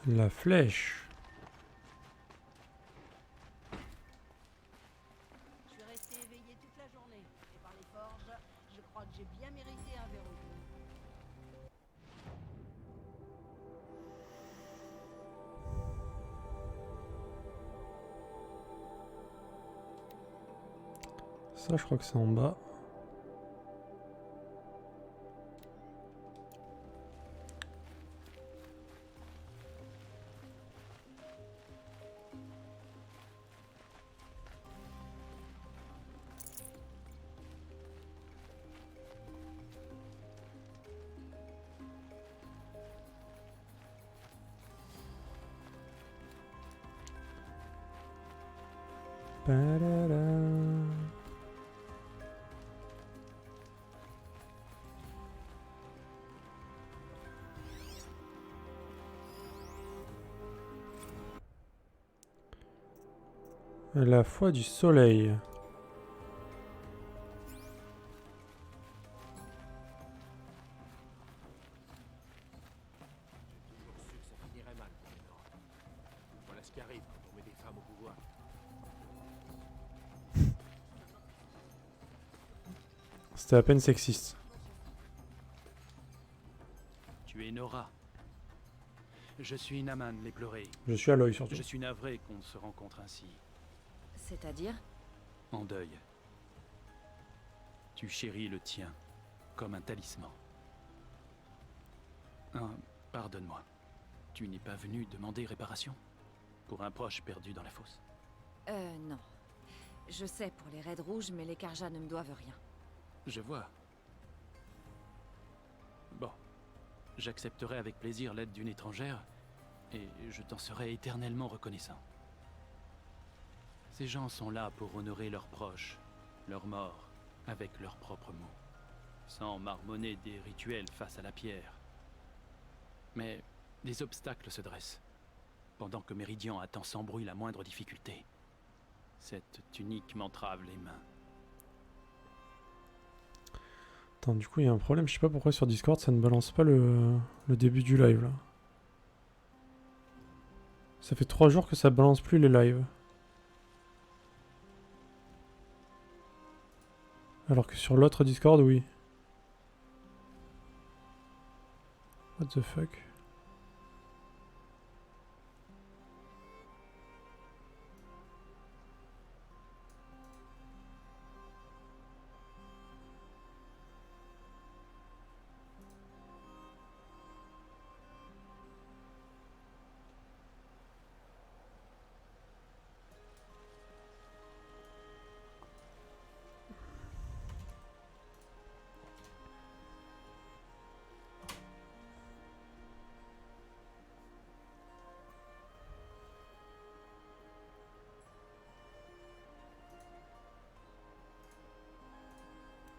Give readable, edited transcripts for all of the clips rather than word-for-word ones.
La flèche. Je suis resté éveillé toute la journée. Et par les forges, je crois que j'ai bien mérité un verre ou deux. Ça, je crois que c'est en bas. Parara. La foi du soleil. J'ai toujours su que ça finirait mal pour les Nords. Voilà ce qui arrive quand on met des femmes au pouvoir. C'était à peine sexiste. Tu es Nora. Je suis Naman l'Éploré. Je suis à l'œil surtout. Je suis navré qu'on se rencontre ainsi, C'est-à-dire? en deuil. Tu chéris le tien, comme un talisman. Pardonne-moi. Tu n'es pas venu demander réparation pour un proche perdu dans la fosse? Non. Je sais pour les raids rouges, mais les Karja ne me doivent rien. Je vois. Bon. J'accepterai avec plaisir l'aide d'une étrangère, et je t'en serai éternellement reconnaissant. Ces gens sont là pour honorer leurs proches, leurs morts, avec leurs propres mots, sans marmonner des rituels face à la pierre. Mais des obstacles se dressent, pendant que Méridian attend sans bruit la moindre difficulté. Cette tunique m'entrave les mains. Attends, du coup, il y a un problème. Je sais pas pourquoi sur Discord, ça ne balance pas le début du live, là. Ça fait 3 jours que ça balance plus les lives. Alors que sur l'autre Discord, oui. What the fuck?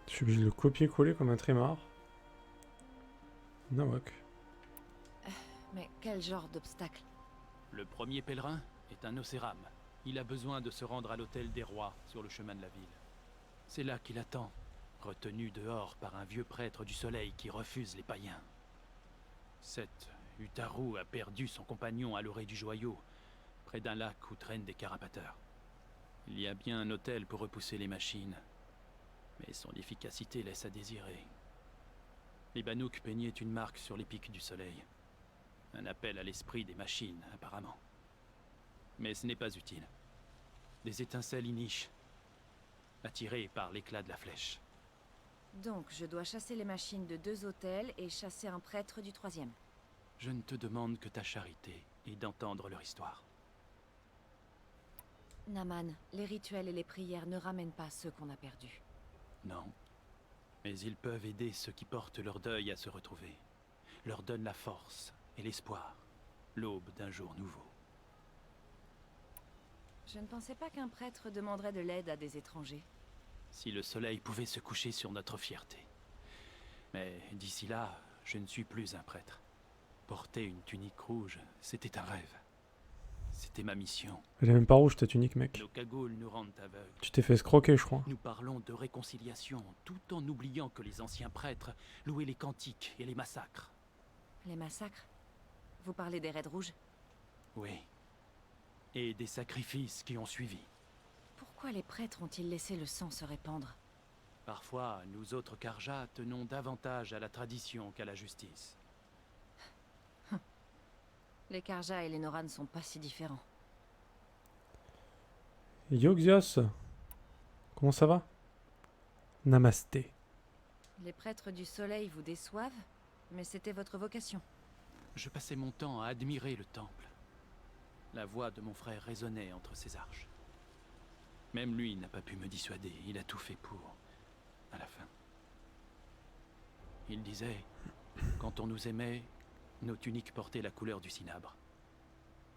Je suis obligé de le copier-coller comme un trémard. Nawak. Mais quel genre d'obstacle? Le premier pèlerin est un Océram. Il a besoin de se rendre à l'hôtel des rois sur le chemin de la ville. C'est là qu'il attend, retenu dehors par un vieux prêtre du soleil qui refuse les païens. Cet Utaru a perdu son compagnon à l'orée du joyau, près d'un lac où traînent des carapateurs. Il y a bien un hôtel pour repousser les machines, mais son efficacité laisse à désirer. Les Banouks peignaient une marque sur les pics du soleil. Un appel à l'esprit des machines, apparemment. Mais ce n'est pas utile. Des étincelles y nichent, attirées par l'éclat de la flèche. Donc, je dois chasser les machines de 2 hôtels et chasser un prêtre du 3e. Je ne te demande que ta charité et d'entendre leur histoire. Naman, les rituels et les prières ne ramènent pas ceux qu'on a perdus. Non. Mais ils peuvent aider ceux qui portent leur deuil à se retrouver. Leur donnent la force et l'espoir. L'aube d'un jour nouveau. Je ne pensais pas qu'un prêtre demanderait de l'aide à des étrangers. Si le soleil pouvait se coucher sur notre fierté. Mais d'ici là, je ne suis plus un prêtre. Porter une tunique rouge, c'était un rêve. C'était ma mission. Elle est même pas rouge ta tunique, mec. Nos cagoules nous rendent aveugles. Tu t'es fait escroquer, je crois. Nous parlons de réconciliation, tout en oubliant que les anciens prêtres louaient les cantiques et les massacres. Les massacres? Vous parlez des raids rouges? Oui. Et des sacrifices qui ont suivi. Pourquoi les prêtres ont-ils laissé le sang se répandre? Parfois, nous autres Karja tenons davantage à la tradition qu'à la justice. Les Karja et les Noran ne sont pas si différents. Yo Xios, comment ça va? Namasté. Les prêtres du soleil vous déçoivent, mais c'était votre vocation. Je passais mon temps à admirer le temple. La voix de mon frère résonnait entre ses arches. Même lui n'a pas pu me dissuader, il a tout fait pour, à la fin. Il disait, quand on nous aimait, nos tuniques portaient la couleur du cinabre.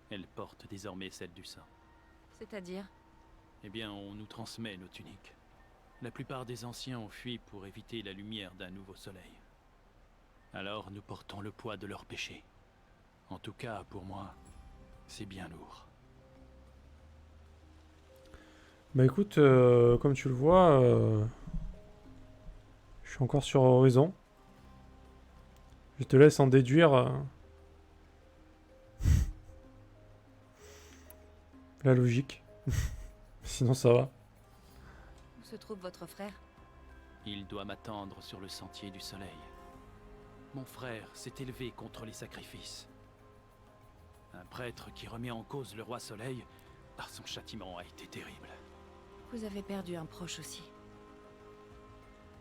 Elles portent désormais celle du sang. C'est-à-dire? Eh bien, on nous transmet nos tuniques. La plupart des anciens ont fui pour éviter la lumière d'un nouveau soleil. Alors nous portons le poids de leurs péchés. En tout cas, pour moi, c'est bien lourd. Bah écoute, comme tu le vois, je suis encore sur Horizon. Je te laisse en déduire la logique. Sinon ça va. Où se trouve votre frère? Il doit m'attendre sur le sentier du soleil. Mon frère s'est élevé contre les sacrifices. Un prêtre qui remet en cause le roi soleil, son châtiment a été terrible. Vous avez perdu un proche aussi.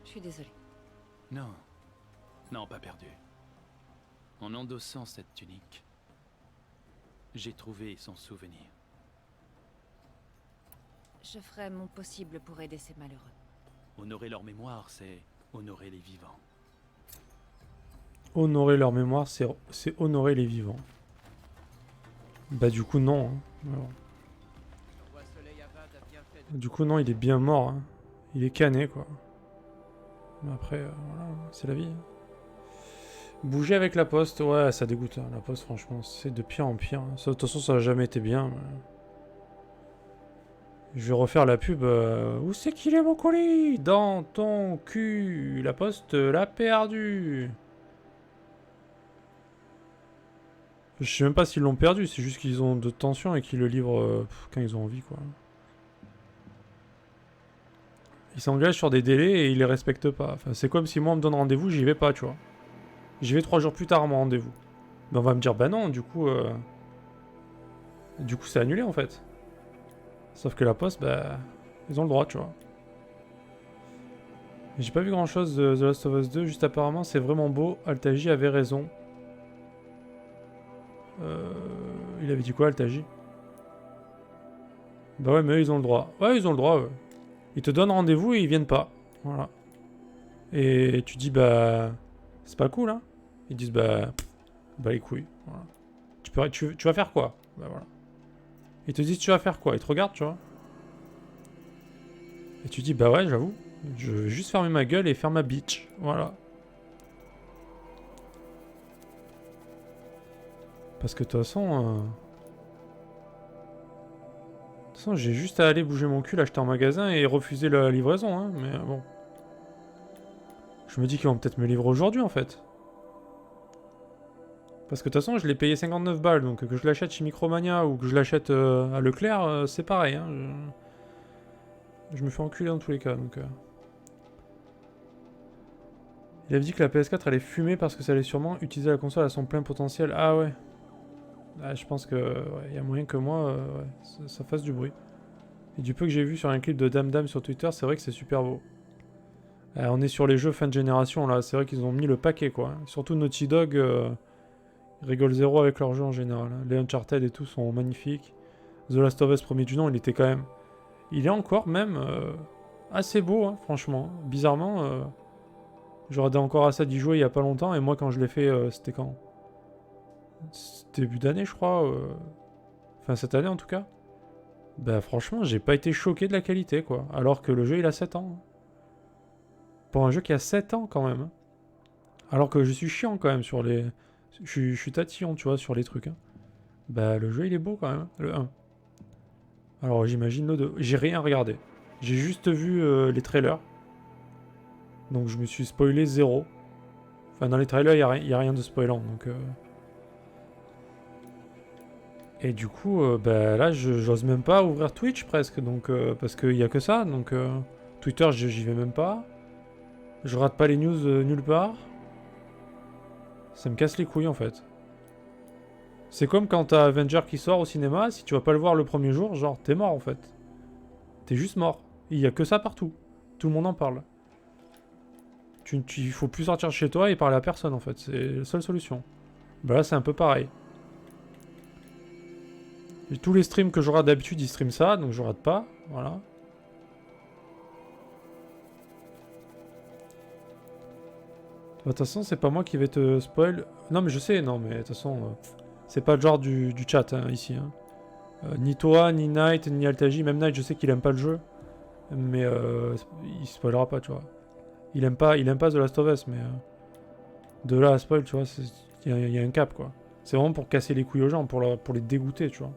Je suis désolée. Non, non, pas perdu. En endossant cette tunique, j'ai trouvé son souvenir. Je ferai mon possible pour aider ces malheureux. Honorer leur mémoire, c'est honorer les vivants. Honorer leur mémoire, c'est honorer les vivants. Bah du coup non. Hein. Alors, Le roi Soleil Avad a bien fait de... du coup non, il est bien mort. Hein. Il est cané quoi. Mais après, voilà, c'est la vie. Hein. Bouger avec la poste, ouais, ça dégoûte. Hein. La poste, franchement, c'est de pire en pire. Hein. Ça, de toute façon, ça n'a jamais été bien. Mais... Je vais refaire la pub. Où c'est qu'il est mon colis? Dans ton cul. La poste l'a perdu. Je sais même pas s'ils l'ont perdu. C'est juste qu'ils ont de tension et qu'ils le livrent quand ils ont envie, quoi. Ils s'engagent sur des délais et ils les respectent pas. Enfin, c'est comme si moi on me donne rendez-vous, j'y vais pas, tu vois. J'y vais 3 jours plus tard à mon rendez-vous. Ben on va me dire, bah non, du coup c'est annulé en fait. Sauf que la poste, bah, ils ont le droit, tu vois. J'ai pas vu grand chose de The Last of Us 2, juste apparemment c'est vraiment beau. Altaji avait raison. Il avait dit quoi, Altaji? Bah ouais, mais eux, ils ont le droit. Ouais, ils ont le droit, ouais. Ils te donnent rendez-vous et ils viennent pas. Voilà. Et tu dis, bah, c'est pas cool, hein. Ils disent, bah les couilles. Voilà. Tu vas faire quoi? Bah voilà. Ils te disent, tu vas faire quoi? Ils te regardent, tu vois. Et tu dis, bah ouais, j'avoue. Je vais juste fermer ma gueule et faire ma bitch. Voilà. Parce que de toute façon... De toute façon, j'ai juste à aller bouger mon cul, l'acheter en magasin et refuser la livraison, hein. Mais bon. Je me dis qu'ils vont peut-être me livrer aujourd'hui, en fait. Parce que de toute façon, je l'ai payé 59 balles, donc que je l'achète chez Micromania ou que je l'achète à Leclerc, c'est pareil, hein. Je me fais enculer dans tous les cas, donc... Il avait dit que la PS4 allait fumer parce que ça allait sûrement utiliser la console à son plein potentiel. Ah ouais. Ah, je pense que ouais, y a moyen que moi, ouais, ça fasse du bruit. Et du peu que j'ai vu sur un clip de Dame Dame sur Twitter, c'est vrai que c'est super beau. On est sur les jeux fin de génération là, c'est vrai qu'ils ont mis le paquet quoi. Surtout Naughty Dog, ils rigolent zéro avec leurs jeux en général. Hein. Les Uncharted et tout sont magnifiques. The Last of Us premier du nom, il était quand même... Il est encore même assez beau, hein, franchement. Bizarrement, j'aurais encore assez d'y jouer il y a pas longtemps, et moi quand je l'ai fait, c'était quand? Début d'année je crois. Enfin cette année en tout cas. Bah franchement, j'ai pas été choqué de la qualité quoi. Alors que le jeu il a 7 ans. Pour un jeu qui a 7 ans quand même. Hein. Alors que je suis chiant quand même sur les... Je suis tatillon tu vois sur les trucs. Hein. Bah le jeu il est beau quand même. Hein, le 1. Alors j'imagine le 2. J'ai rien regardé. J'ai juste vu les trailers. Donc je me suis spoilé zéro. Enfin dans les trailers il y a rien de spoilant. Donc Et du coup, bah, là, j'ose même pas ouvrir Twitch presque, donc parce qu'il y a que ça, donc Twitter, j'y vais même pas. Je rate pas les news nulle part. Ça me casse les couilles en fait. C'est comme quand t'as Avenger qui sort au cinéma, si tu vas pas le voir le premier jour, genre t'es mort en fait. T'es juste mort. Il y a que ça partout. Tout le monde en parle. Il faut plus sortir de chez toi et parler à personne en fait. C'est la seule solution. Bah là c'est un peu pareil. Et tous les streams que je rate d'habitude, ils streament ça, donc je rate pas. Voilà. De toute façon, c'est pas moi qui vais te spoil. Non, mais je sais, non, mais de toute façon, c'est pas le genre du chat hein, ici. Hein. Ni toi, ni Knight, ni Altaji. Même Knight, je sais qu'il aime pas le jeu. Mais il spoilera pas, tu vois. Il aime pas The Last of Us, mais de là à spoil, tu vois, il y a un cap, quoi. C'est vraiment pour casser les couilles aux gens, pour les dégoûter, tu vois.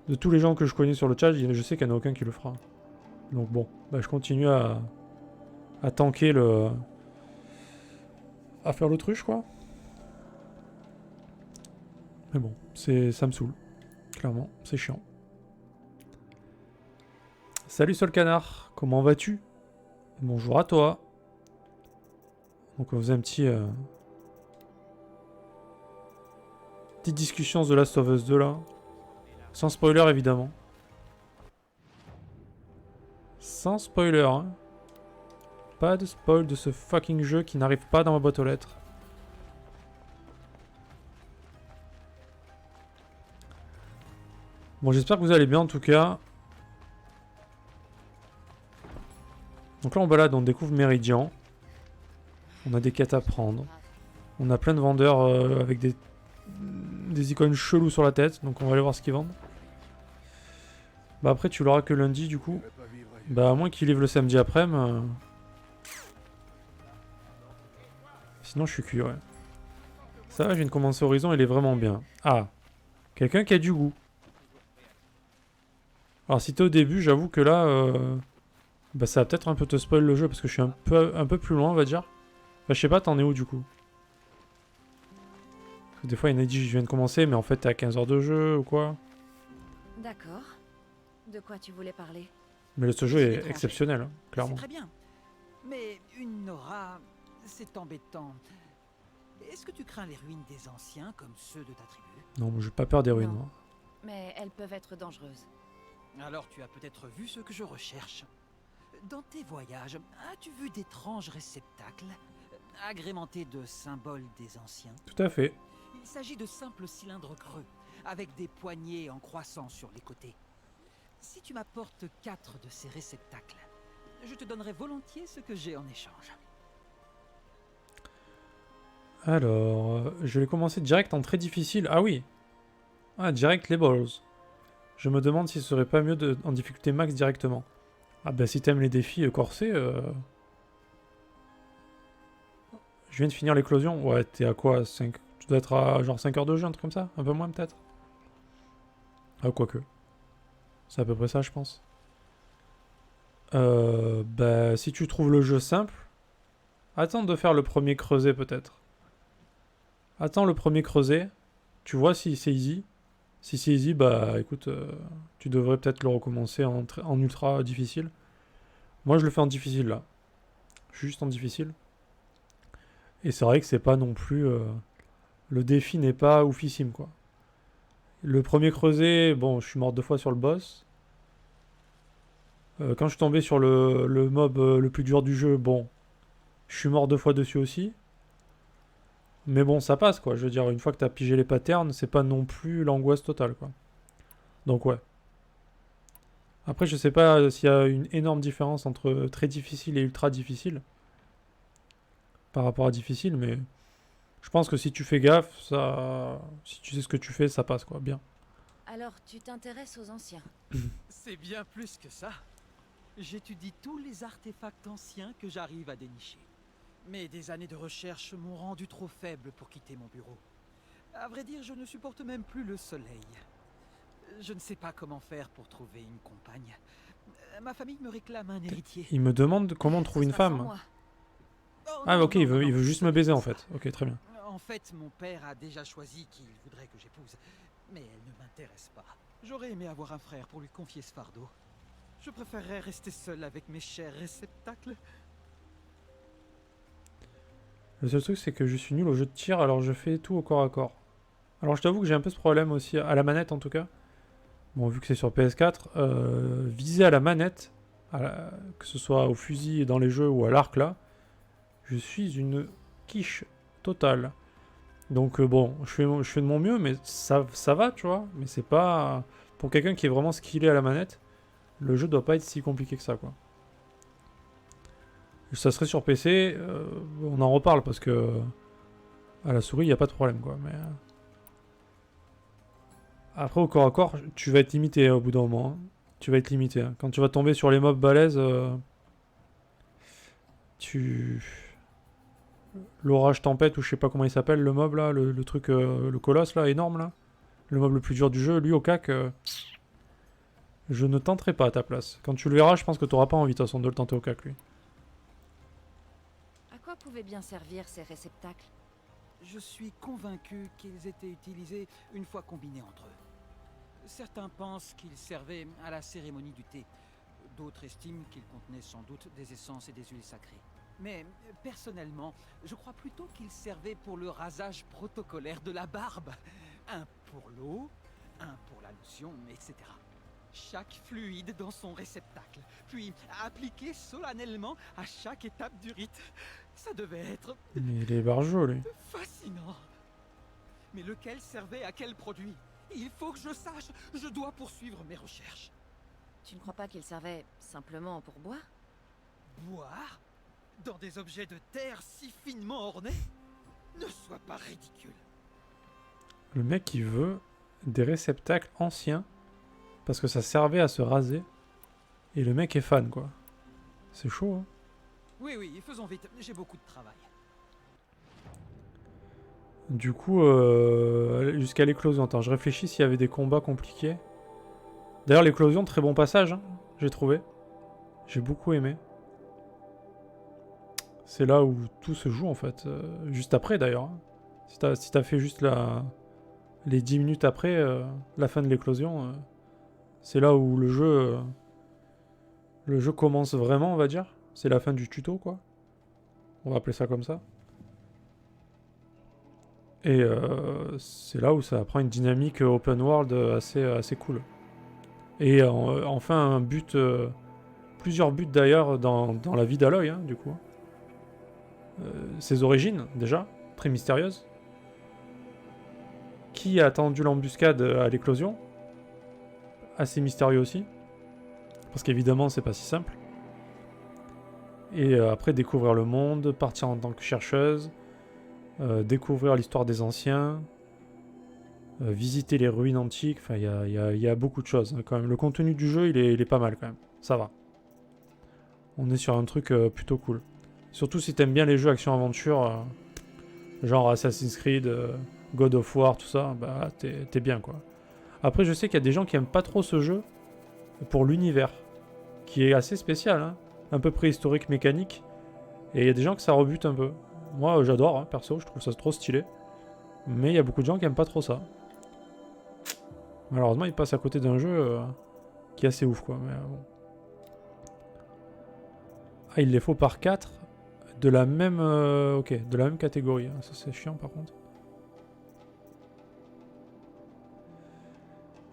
De tous les gens que je connais sur le chat, je sais qu'il n'y en a aucun qui le fera. Donc bon, bah, je continue à tanker le... à faire l'autruche, quoi. Mais bon, ça me saoule. Clairement, c'est chiant. Salut Sol Canard, comment vas-tu? Bonjour à toi. Donc on faisait un petit... petite discussion The Last of Us 2 là. Sans spoiler évidemment. Sans spoiler, hein. Pas de spoil de ce fucking jeu qui n'arrive pas dans ma boîte aux lettres. Bon, j'espère que vous allez bien en tout cas. Donc là on balade, on découvre Méridian. On a des quêtes à prendre. On a plein de vendeurs avec des icônes chelous sur la tête, donc on va aller voir ce qu'ils vendent. Bah après tu l'auras que lundi du coup. Bah à moins qu'ils livrent le samedi après-midi. Sinon je suis cuit, ouais. Ça va, je viens de commencer Horizon, il est vraiment bien. Ah, quelqu'un qui a du goût. Alors si t'es au début, j'avoue que là... bah ça va peut-être un peu te spoil le jeu, parce que je suis un peu plus loin, on va dire. Bah je sais pas, t'en es où du coup? Parce que des fois il y en a dit je viens de commencer, mais en fait t'es à 15 heures de jeu ou quoi. D'accord. De quoi tu voulais parler? Mais ce jeu est exceptionnel, hein, clairement. C'est très bien. Mais une Nora, c'est embêtant. Est-ce que tu crains les ruines des anciens comme ceux de ta tribu? Non, j'ai pas peur des ruines, Non. moi. Mais elles peuvent être dangereuses. Alors tu as peut-être vu ce que je recherche. Dans tes voyages, as-tu vu d'étranges réceptacles agrémentés de symboles des anciens? Tout à fait. Il s'agit de simples cylindres creux, avec des poignées en croissant sur les côtés. Si tu m'apportes 4 de ces réceptacles, je te donnerai volontiers ce que j'ai en échange. Alors, je vais commencer direct en très difficile. Ah oui. Ah, direct les balls. Je me demande s'il serait pas mieux en difficulté max directement. Ah bah si t'aimes les défis corsés... Je viens de finir l'éclosion. Ouais, t'es à quoi 5... Tu dois être à genre 5 heures de jeu, un truc comme ça? Un peu moins peut-être? Ah, quoique. C'est à peu près ça, je pense. Bah, si tu trouves le jeu simple... Attends de faire le premier creuset, peut-être. Attends le premier creuset. Tu vois si c'est easy. Si c'est easy, bah, écoute, tu devrais peut-être le recommencer en ultra difficile. Moi, je le fais en difficile, là. Je suis juste en difficile. Et c'est vrai que c'est pas non plus... le défi n'est pas oufissime, quoi. Le premier creuset, bon, je suis mort 2 fois sur le boss. Quand je suis tombé sur le mob le plus dur du jeu, bon, je suis mort 2 fois dessus aussi. Mais bon, ça passe, quoi. Je veux dire, une fois que t'as pigé les patterns, c'est pas non plus l'angoisse totale, quoi. Donc, ouais. Après, je sais pas s'il y a une énorme différence entre très difficile et ultra difficile. Par rapport à difficile, mais... Je pense que si tu fais gaffe, ça... Si tu sais ce que tu fais, ça passe, quoi. Bien. Alors, tu t'intéresses aux anciens. C'est bien plus que ça. J'étudie tous les artefacts anciens que j'arrive à dénicher. Mais des années de recherche m'ont rendu trop faible pour quitter mon bureau. À vrai dire, je ne supporte même plus le soleil. Je ne sais pas comment faire pour trouver une compagne. Ma famille me réclame un héritier. Il me demande comment on trouve Ça une sera sans femme. moi. Oh, Ah, non, ok, non, il non, veut non, juste ce me n'est baiser, pas en ça. fait. Ok, très bien. En fait, mon père a déjà choisi qui il voudrait que j'épouse. mais elle ne m'intéresse pas. J'aurais aimé avoir un frère pour lui confier ce fardeau. Je préférerais rester seul avec mes chers réceptacles. Le seul truc, c'est que je suis nul au jeu de tir, alors je fais tout au corps à corps. Alors je t'avoue que j'ai un peu ce problème aussi, à la manette en tout cas. Bon, vu que c'est sur PS4, viser à la manette, que ce soit au fusil dans les jeux ou à l'arc là, je suis une quiche totale. Donc bon, je fais de mon mieux, mais ça va, tu vois. Mais c'est pas... Pour quelqu'un qui est vraiment skillé à la manette, le jeu doit pas être si compliqué que ça, quoi. Ça serait sur PC, on en reparle parce que à la souris, il n'y a pas de problème, quoi. Mais après, au corps à corps, tu vas être limité au bout d'un moment. Hein. Tu vas être limité. Hein. Quand tu vas tomber sur les mobs balèzes, l'orage tempête, ou je sais pas comment il s'appelle, le mob là, le truc, le colosse là, énorme là. Le mob le plus dur du jeu, lui au cac, je ne tenterai pas à ta place. Quand tu le verras, je pense que tu n'auras pas envie de toute façon de le tenter au cac, lui. À quoi pouvaient bien servir ces réceptacles? Je suis convaincu qu'ils étaient utilisés une fois combinés entre eux. Certains pensent qu'ils servaient à la cérémonie du thé. D'autres estiment qu'ils contenaient sans doute des essences et des huiles sacrées. Mais personnellement, je crois plutôt qu'ils servaient pour le rasage protocolaire de la barbe. Un pour l'eau, un pour la lotion, etc. Chaque fluide dans son réceptacle, puis appliqué solennellement à chaque étape du rite. Ça devait être Mais il est barjot, lui. fascinant. Mais lequel servait à quel produit? Il faut que je sache, je dois poursuivre mes recherches. Tu ne crois pas qu'ils servaient simplement pour boire? Boire? Dans des objets de terre si finement ornés? Ne sois pas ridicule. Le mec, il veut des réceptacles anciens parce que ça servait à se raser. Et le mec est fan, quoi. C'est chaud, hein. Oui, faisons vite, j'ai beaucoup de travail. Du coup, jusqu'à l'éclosion. Attends, je réfléchis s'il y avait des combats compliqués. D'ailleurs, l'éclosion, très bon passage, hein, j'ai trouvé. J'ai beaucoup aimé. C'est là où tout se joue, en fait. Juste après, d'ailleurs. Hein. Si t'as fait juste les 10 minutes après la fin de l'éclosion, c'est là où le jeu commence vraiment, on va dire. C'est la fin du tuto, quoi. On va appeler ça comme ça. Et c'est là où ça prend une dynamique open world assez cool. Et enfin un but, plusieurs buts d'ailleurs dans la vie d'Aloy, hein, du coup. Ses origines, déjà, très mystérieuses. Qui a attendu l'embuscade à l'éclosion? Assez mystérieux aussi. Parce qu'évidemment, c'est pas si simple. Et après, découvrir le monde, partir en tant que chercheuse, découvrir l'histoire des anciens, visiter les ruines antiques, enfin, il y a beaucoup de choses, hein, quand même. Le contenu du jeu, il est pas mal, quand même. Ça va. On est sur un truc plutôt cool. Surtout si t'aimes bien les jeux action-aventure, genre Assassin's Creed, God of War, tout ça, bah t'es bien, quoi. Après, je sais qu'il y a des gens qui aiment pas trop ce jeu pour l'univers, qui est assez spécial, hein, un peu préhistorique, mécanique, et il y a des gens que ça rebute un peu. Moi, j'adore, hein, perso, je trouve ça trop stylé, mais il y a beaucoup de gens qui aiment pas trop ça. Malheureusement, ils passent à côté d'un jeu qui est assez ouf, quoi. Mais, bon. Ah, il les faut par 4 de la même, ok, de la même catégorie. Hein. Ça, c'est chiant, par contre.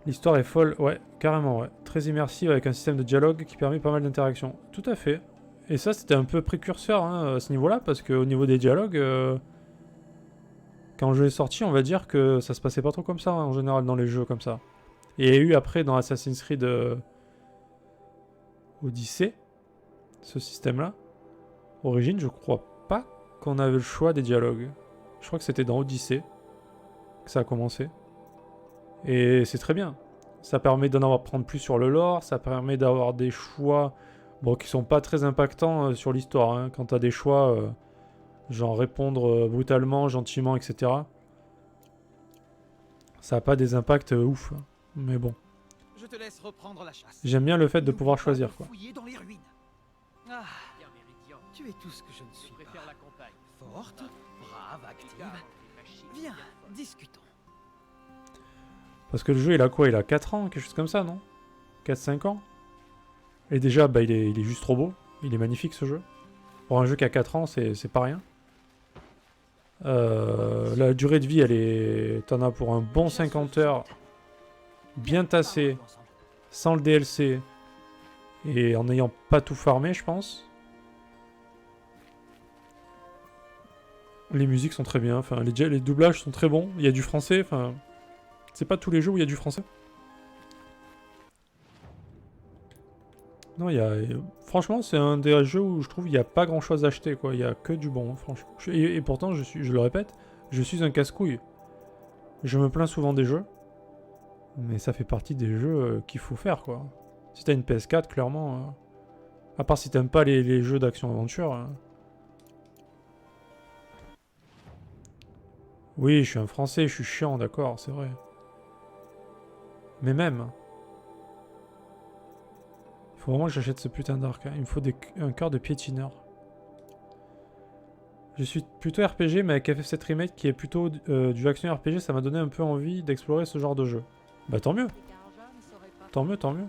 L'histoire est folle, ouais, carrément, ouais. Très immersive avec un système de dialogue qui permet pas mal d'interactions. Tout à fait. Et ça, c'était un peu précurseur, hein, à ce niveau-là, parce qu'au niveau des dialogues, quand le jeu est sorti, on va dire que ça se passait pas trop comme ça, hein, en général, dans les jeux comme ça. Et il y a eu après, dans Assassin's Creed Odyssey, ce système-là. Origine, je crois pas qu'on avait le choix des dialogues. Je crois que c'était dans Odyssey que ça a commencé. Et c'est très bien. Ça permet d'en prendre plus sur le lore, ça permet d'avoir des choix bon, qui sont pas très impactants sur l'histoire. Hein. Quand t'as des choix, genre répondre brutalement, gentiment, etc. Ça a pas des impacts ouf. Hein. Mais bon. Je te laisse reprendre la chasse. J'aime bien le fait de pouvoir choisir, quoi. Fouiller dans les ruines. Ah, Bien méridien. tu es tout ce que je ne Je suis préfère pas. la campagne. Forte, brave, active. Car les machines Viens, bien folles. discutons. Parce que le jeu, il a quoi? Il a 4 ans, quelque chose comme ça, non? 4-5 ans? Et déjà, bah, il est juste trop beau. Il est magnifique, ce jeu. Pour un jeu qui a 4 ans, c'est pas rien. La durée de vie, elle est... T'en as pour un bon 50 heures. Bien tassé. Sans le DLC. Et en n'ayant pas tout farmé, je pense. Les musiques sont très bien. Enfin, les doublages sont très bons. Il y a du français. Enfin, c'est pas tous les jeux où il y a du français. Non, il y a... Franchement, c'est un des jeux où je trouve qu'il n'y a pas grand chose à acheter, quoi. Il y a que du bon, hein, franchement. Et pourtant, je le répète, je suis un casse-couille. Je me plains souvent des jeux. Mais ça fait partie des jeux qu'il faut faire, quoi. Si t'as une PS4, clairement... à part si t'aimes pas les jeux d'action-aventure... Oui, je suis un Français, je suis chiant, d'accord, c'est vrai. Mais même... Il faut vraiment que j'achète ce putain d'arc. Hein. Il me faut un cœur de piétineur. Je suis plutôt RPG, mais avec FF7 Remake, qui est plutôt du action RPG, ça m'a donné un peu envie d'explorer ce genre de jeu. Bah tant mieux. Tant mieux, tant mieux.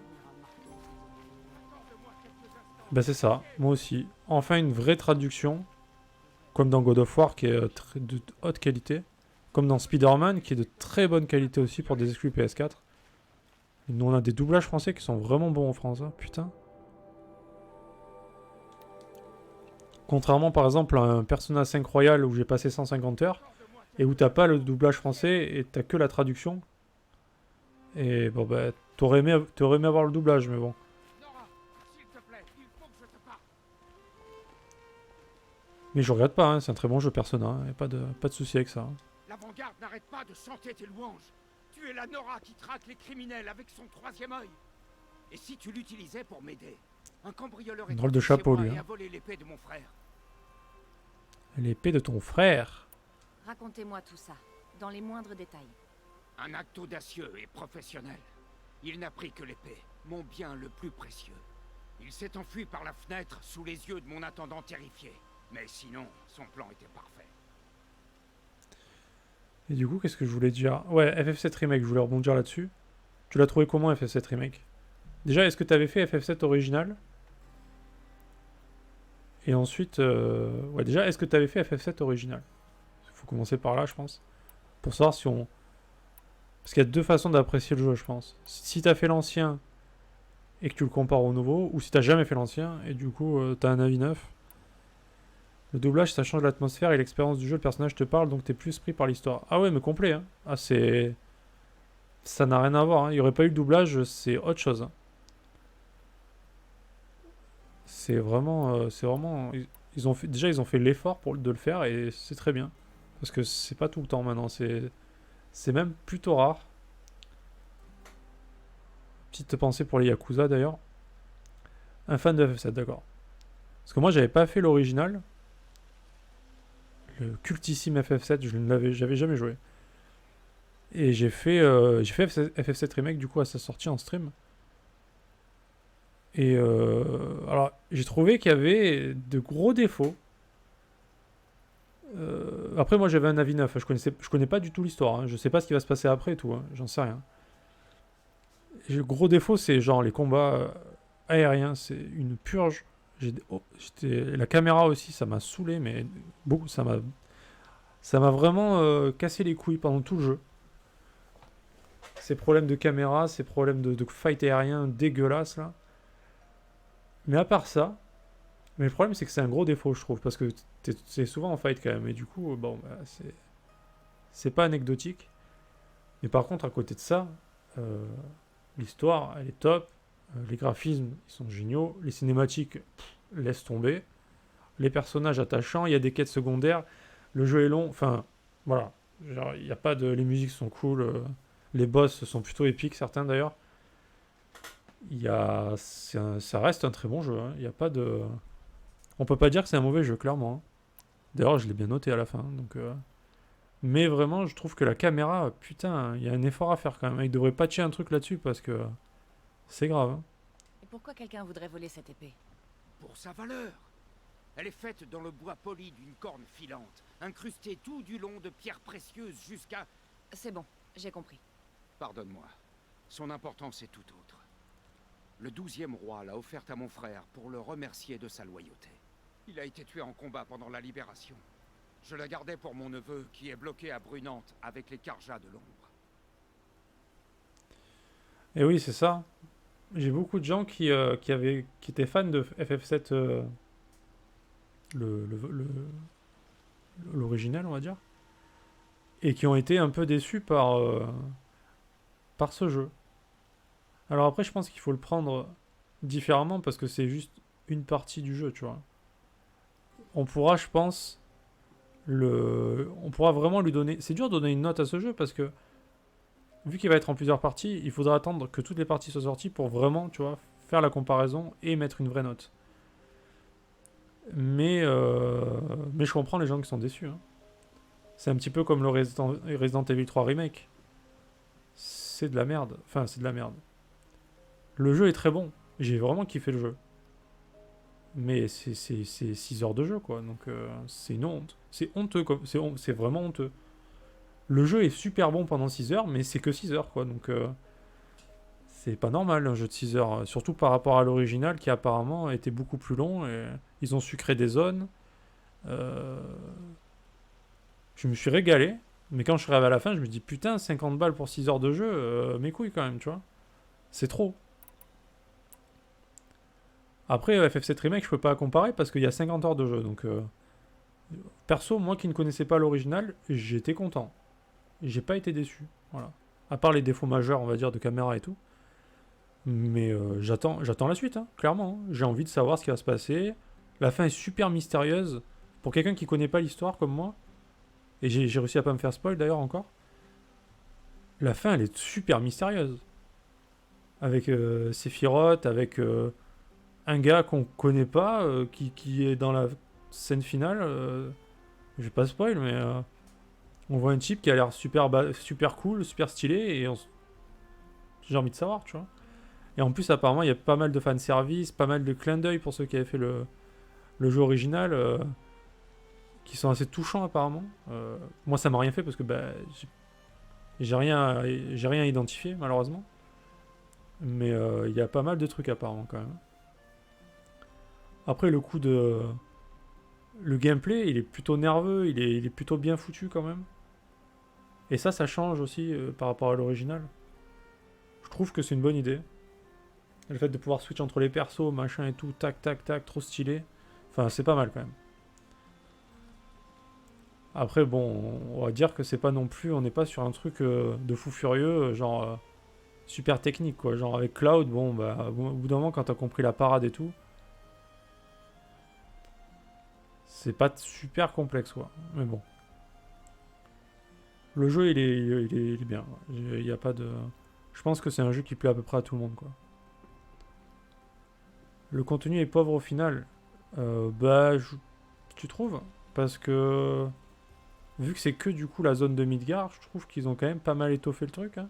Bah c'est ça, moi aussi. Enfin une vraie traduction, comme dans God of War, qui est de haute qualité. Comme dans Spider-Man, qui est de très bonne qualité aussi pour des exclus PS4. Et nous on a des doublages français qui sont vraiment bons en France, hein, putain. Contrairement par exemple à un Persona 5 Royal où j'ai passé 150 heures, et où t'as pas le doublage français et t'as que la traduction. Et bon bah, t'aurais aimé avoir le doublage, mais bon. Mais je regrette pas, hein, c'est un très bon jeu Persona, hein, y a pas de souci avec ça. Hein. L'avant-garde n'arrête pas de chanter tes louanges. Tu es la Nora qui traque les criminels avec son troisième œil. Et si tu l'utilisais pour m'aider? Un cambrioleur est Drôle de entré chez chapeau, moi lui, et hein. a volé l'épée de mon frère. L'épée de ton frère. Racontez-moi tout ça, dans les moindres détails. Un acte audacieux et professionnel. Il n'a pris que l'épée, mon bien le plus précieux. Il s'est enfui par la fenêtre sous les yeux de mon intendant terrifié. Mais sinon, son plan était parfait. Et du coup, qu'est-ce que je voulais dire? Ouais, FF7 Remake, je voulais rebondir là-dessus. Tu l'as trouvé comment, FF7 Remake? Déjà, est-ce que tu avais fait FF7 original? Et ensuite... Ouais, déjà, est-ce que tu avais fait FF7 original? Il faut commencer par là, je pense. Pour savoir si on... Parce qu'il y a deux façons d'apprécier le jeu, je pense. Si t'as fait l'ancien et que tu le compares au nouveau, ou si t'as jamais fait l'ancien et du coup t'as un avis neuf. Le doublage, ça change l'atmosphère et l'expérience du jeu, le personnage te parle, donc t'es plus pris par l'histoire. Ah ouais, mais complet, hein. Ah, c'est... Ça n'a rien à voir, hein. Il n'y aurait pas eu le doublage, c'est autre chose. Hein. C'est vraiment... Ils ont fait... Déjà, ils ont fait l'effort de le faire et c'est très bien. Parce que c'est pas tout le temps maintenant, c'est même plutôt rare. Petite pensée pour les Yakuza, d'ailleurs. Un fan de FF7, d'accord. Parce que moi, j'avais pas fait l'original. Le cultissime FF7, j'avais jamais joué. Et j'ai fait FF7 Remake du coup à sa sortie en stream. Et alors j'ai trouvé qu'il y avait de gros défauts. Après moi j'avais un avis neuf, je connais pas du tout l'histoire, hein. Je sais pas ce qui va se passer après et tout, hein. J'en sais rien. Et le gros défaut c'est genre les combats aériens, c'est une purge. La caméra aussi, ça m'a saoulé, mais beaucoup, ça m'a vraiment cassé les couilles pendant tout le jeu. Ces problèmes de caméra, ces problèmes de fight aérien dégueulasses là. Mais à part ça, mais le problème c'est que c'est un gros défaut je trouve, parce que c'est souvent en fight quand même, et du coup, bon, bah, c'est pas anecdotique. Mais par contre, à côté de ça, l'histoire, elle est top. Les graphismes, ils sont géniaux. Les cinématiques, laisse tomber. Les personnages attachants, il y a des quêtes secondaires. Le jeu est long. Enfin, voilà. Genre, il y a pas de... Les musiques sont cool. Les boss sont plutôt épiques, certains d'ailleurs. Ça reste un très bon jeu. Hein. Il y a pas de... On peut pas dire que c'est un mauvais jeu, clairement. Hein. D'ailleurs, je l'ai bien noté à la fin. Donc, mais vraiment, je trouve que la caméra, putain, il y a un effort à faire quand même. Il devrait patcher un truc là-dessus parce que... C'est grave. Hein. Et pourquoi quelqu'un voudrait voler cette épée? Pour sa valeur. Elle est faite dans le bois poli d'une corne filante, incrustée tout du long de pierres précieuses jusqu'à... C'est bon, j'ai compris. Pardonne-moi. Son importance est tout autre. Le 12e roi l'a offerte à mon frère pour le remercier de sa loyauté. Il a été tué en combat pendant la libération. Je la gardais pour mon neveu qui est bloqué à Brunante avec les Carjas de l'ombre. Et oui, c'est ça. J'ai beaucoup de gens qui étaient fans de FF7, l'original, on va dire, et qui ont été un peu déçus par ce jeu. Alors après, je pense qu'il faut le prendre différemment parce que c'est juste une partie du jeu, tu vois. On pourra, je pense, on pourra vraiment lui donner... C'est dur de donner une note à ce jeu parce que vu qu'il va être en plusieurs parties, il faudra attendre que toutes les parties soient sorties pour vraiment, tu vois, faire la comparaison et mettre une vraie note. Mais je comprends les gens qui sont déçus. Hein. C'est un petit peu comme le Resident Evil 3 Remake. C'est de la merde. Enfin, c'est de la merde. Le jeu est très bon. J'ai vraiment kiffé le jeu. Mais c'est 6 heures de jeu, quoi. Donc, c'est une honte. C'est honteux. C'est vraiment honteux. Le jeu est super bon pendant 6 heures, mais c'est que 6 heures, quoi. Donc, c'est pas normal, un jeu de 6 heures. Surtout par rapport à l'original, qui apparemment était beaucoup plus long. Et ils ont sucré des zones. Je me suis régalé. Mais quand je suis arrivé à la fin, je me dis, putain, 50 balles pour 6 heures de jeu, mes couilles, quand même, tu vois. C'est trop. Après, FF7 Remake, je peux pas comparer parce qu'il y a 50 heures de jeu. Donc, perso, moi qui ne connaissais pas l'original, j'étais content. J'ai pas été déçu. Voilà. À part les défauts majeurs, on va dire, de caméra et tout. Mais j'attends la suite, hein, clairement. Hein. J'ai envie de savoir ce qui va se passer. La fin est super mystérieuse. Pour quelqu'un qui connaît pas l'histoire comme moi, et j'ai réussi à pas me faire spoil d'ailleurs encore, la fin, elle est super mystérieuse. Avec Sephiroth, avec... un gars qu'on connaît pas, qui est dans la scène finale, je vais pas spoil, mais on voit un type qui a l'air super cool, super stylé, et j'ai envie de savoir, tu vois. Et en plus, apparemment, il y a pas mal de fanservice, pas mal de clins d'œil pour ceux qui avaient fait le jeu original, qui sont assez touchants, apparemment. Moi, ça m'a rien fait parce que j'ai rien identifié, malheureusement. Mais il y a pas mal de trucs, apparemment, quand même. Après, le coup de... Le gameplay, il est plutôt nerveux, il est plutôt bien foutu quand même. Et ça change aussi par rapport à l'original. Je trouve que c'est une bonne idée. Le fait de pouvoir switch entre les persos, machin et tout, tac, tac, tac, trop stylé. Enfin, c'est pas mal quand même. Après, bon, on va dire que c'est pas non plus... On n'est pas sur un truc de fou furieux, genre... super technique, quoi. Genre avec Cloud, bon, bah, au bout d'un moment, quand t'as compris la parade et tout... C'est pas super complexe, quoi. Mais bon. Le jeu, il est bien. Il y a pas de... Je pense que c'est un jeu qui plaît à peu près à tout le monde, quoi. Le contenu est pauvre au final. Tu trouves? Parce que... Vu que c'est que, du coup, la zone de Midgar, je trouve qu'ils ont quand même pas mal étoffé le truc, hein.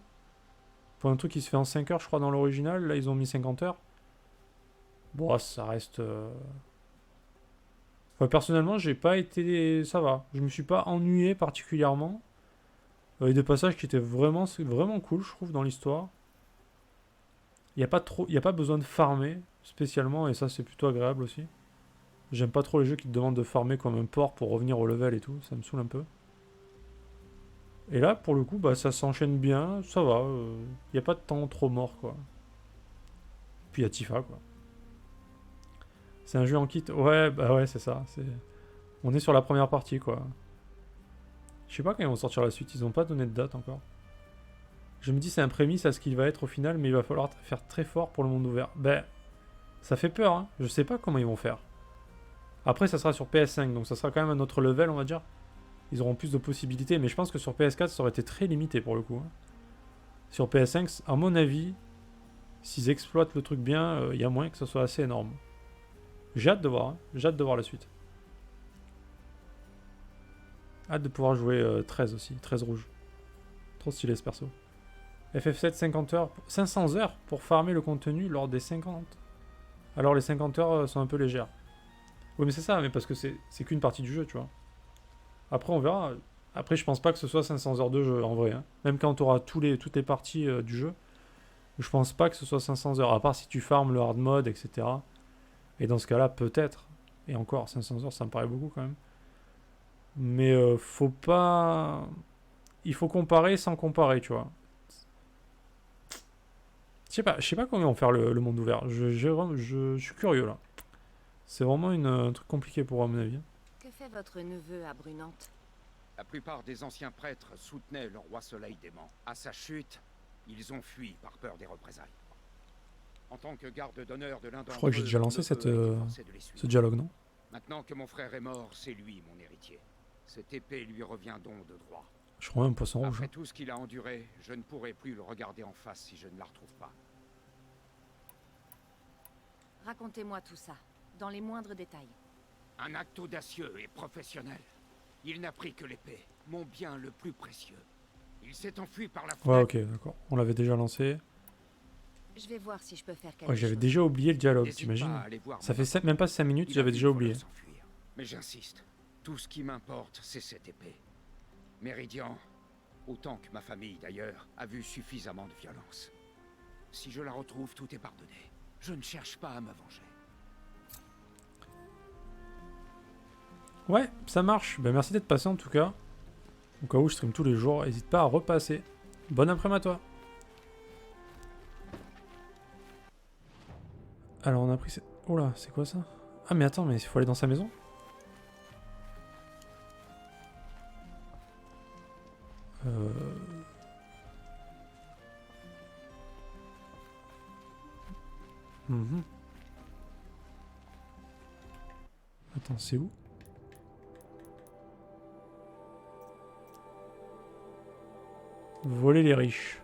Pour un truc qui se fait en 5 heures, je crois, dans l'original, là, ils ont mis 50 heures. Bon, ça reste... Enfin, personnellement, j'ai pas été... Ça va. Je me suis pas ennuyé particulièrement. Il y a des passages qui étaient vraiment cool, je trouve, dans l'histoire. Il n'y a pas besoin de farmer, spécialement, et ça, c'est plutôt agréable aussi. J'aime pas trop les jeux qui te demandent de farmer comme un porc pour revenir au level et tout. Ça me saoule un peu. Et là, pour le coup, bah, ça s'enchaîne bien. Ça va. Il n'y a pas de temps trop mort, quoi. Puis il y a Tifa, quoi. C'est un jeu en kit. Ouais, bah ouais, c'est ça. On est sur la première partie, quoi. Je sais pas quand ils vont sortir la suite. Ils ont pas donné de date encore. Je me dis, c'est un prémisse à ce qu'il va être au final, mais il va falloir faire très fort pour le monde ouvert. Ben, ça fait peur, hein. Je sais pas comment ils vont faire. Après, ça sera sur PS5, donc ça sera quand même un autre level, on va dire. Ils auront plus de possibilités, mais je pense que sur PS4, ça aurait été très limité pour le coup. Hein. Sur PS5, à mon avis, s'ils exploitent le truc bien, il y a moyen que ça soit assez énorme. J'ai hâte de voir, hein. J'ai hâte de voir la suite. Hâte de pouvoir jouer 13 aussi, 13 rouge. Trop stylé ce perso. FF7, 50 heures, 500 heures pour farmer le contenu lors des 50. Alors les 50 heures sont un peu légères. Oui mais c'est ça, mais parce que c'est qu'une partie du jeu, tu vois. Après on verra. Après, je pense pas que ce soit 500 heures de jeu, en vrai. Hein. Même quand tu auras toutes les parties du jeu, je pense pas que ce soit 500 heures. À part si tu farmes le hard mode, etc. Et dans ce cas-là, peut-être. Et encore, 500 heures, ça me paraît beaucoup quand même. Mais faut pas... Il faut comparer sans comparer, tu vois. Je sais pas comment ils vont faire le monde ouvert. Je suis curieux, là. C'est vraiment un truc compliqué pour eux, à mon avis. Que fait votre neveu à Brunante? La plupart des anciens prêtres soutenaient le roi Soleil dément. À sa chute, ils ont fui par peur des représailles. En tant que garde d'honneur de l'un d'entre eux, Je crois que j'ai déjà lancé mon neveu a été forcé de les suivre. ce dialogue, non? Maintenant que mon frère est mort, c'est lui mon héritier. Cette épée lui revient donc de droit. Je crois même poisson rouge. Après tout ce qu'il a enduré, je ne pourrai plus le regarder en face si je ne la retrouve pas. Racontez-moi tout ça, dans les moindres détails. Un acte audacieux et professionnel. Il n'a pris que l'épée, mon bien le plus précieux. Il s'est enfui par la fenêtre. Ouais, ok, d'accord. On l'avait déjà lancé. Je vais voir si je peux faire quelque Ouais, j'avais chose. déjà oublié le dialogue, N'hésite t'imagines? pas à aller voir Ça mon fait même pas 5 minutes, Il a j'avais vu déjà le oublié. voleur s'enfuir. Mais j'insiste, tout ce qui m'importe, c'est cette épée. Méridian, autant que ma famille d'ailleurs, a vu suffisamment de violence. Si je la retrouve, tout est pardonné. Je ne cherche pas à me venger. Ouais, ça marche. Ben, merci d'être passé en tout cas. Au cas où je stream tous les jours, n'hésite pas à repasser. Bon après-midi à toi. Alors on a pris... Oh là, c'est quoi ça? Ah mais attends, mais il faut aller dans sa maison? Mhm. Attends, c'est où? Voler les riches.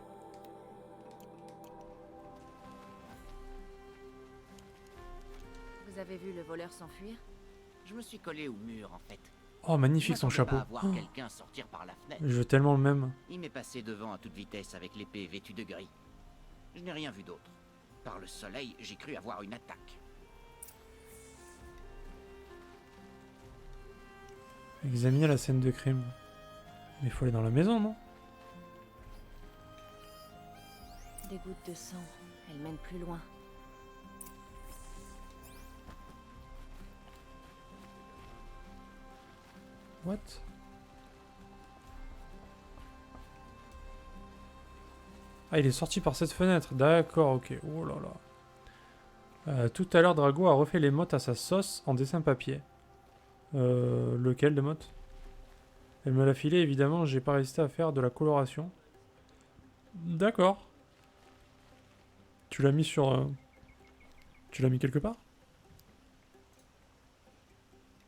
Vous avez vu le voleur s'enfuir? Je me suis collé au mur en fait. Oh, magnifique Je son m'attendais chapeau. pas à voir Oh, quelqu'un sortir par la fenêtre. je veux tellement le même. Il m'est passé devant à toute vitesse avec l'épée vêtue de gris. Je n'ai rien vu d'autre. Par le soleil, j'ai cru avoir une attaque. Examiner la scène de crime. Mais il faut aller dans la maison, non? Des gouttes de sang. Elles mènent plus loin. What? Ah, il est sorti par cette fenêtre. D'accord, ok. Oh là là. Tout à l'heure, Drago a refait les mottes à sa sauce en dessin papier. Lequel de mottes? Elle me l'a filé, évidemment, j'ai pas résisté à faire de la coloration. D'accord. Tu l'as mis sur... Tu l'as mis quelque part?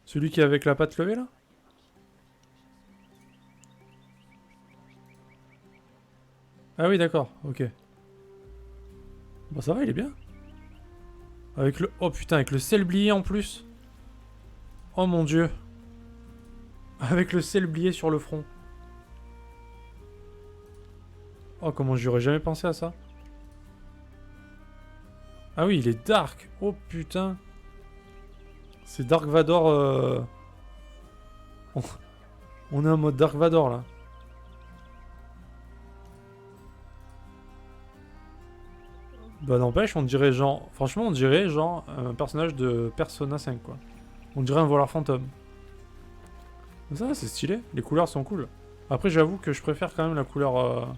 Celui qui est avec la patte levée, là? Ah oui, d'accord, ok. Bon, ça va, il est bien. Avec le... Oh putain, avec le sel blié en plus. Oh mon dieu. Avec le sel blié sur le front. Oh, comment j'aurais jamais pensé à ça. Ah oui, il est dark. Oh putain. C'est Dark Vador. On est en mode Dark Vador là. Bah n'empêche, on dirait genre... Franchement, on dirait genre un personnage de Persona 5 quoi. On dirait un voleur fantôme. Ça, c'est stylé. Les couleurs sont cool. Après, j'avoue que je préfère quand même la couleur...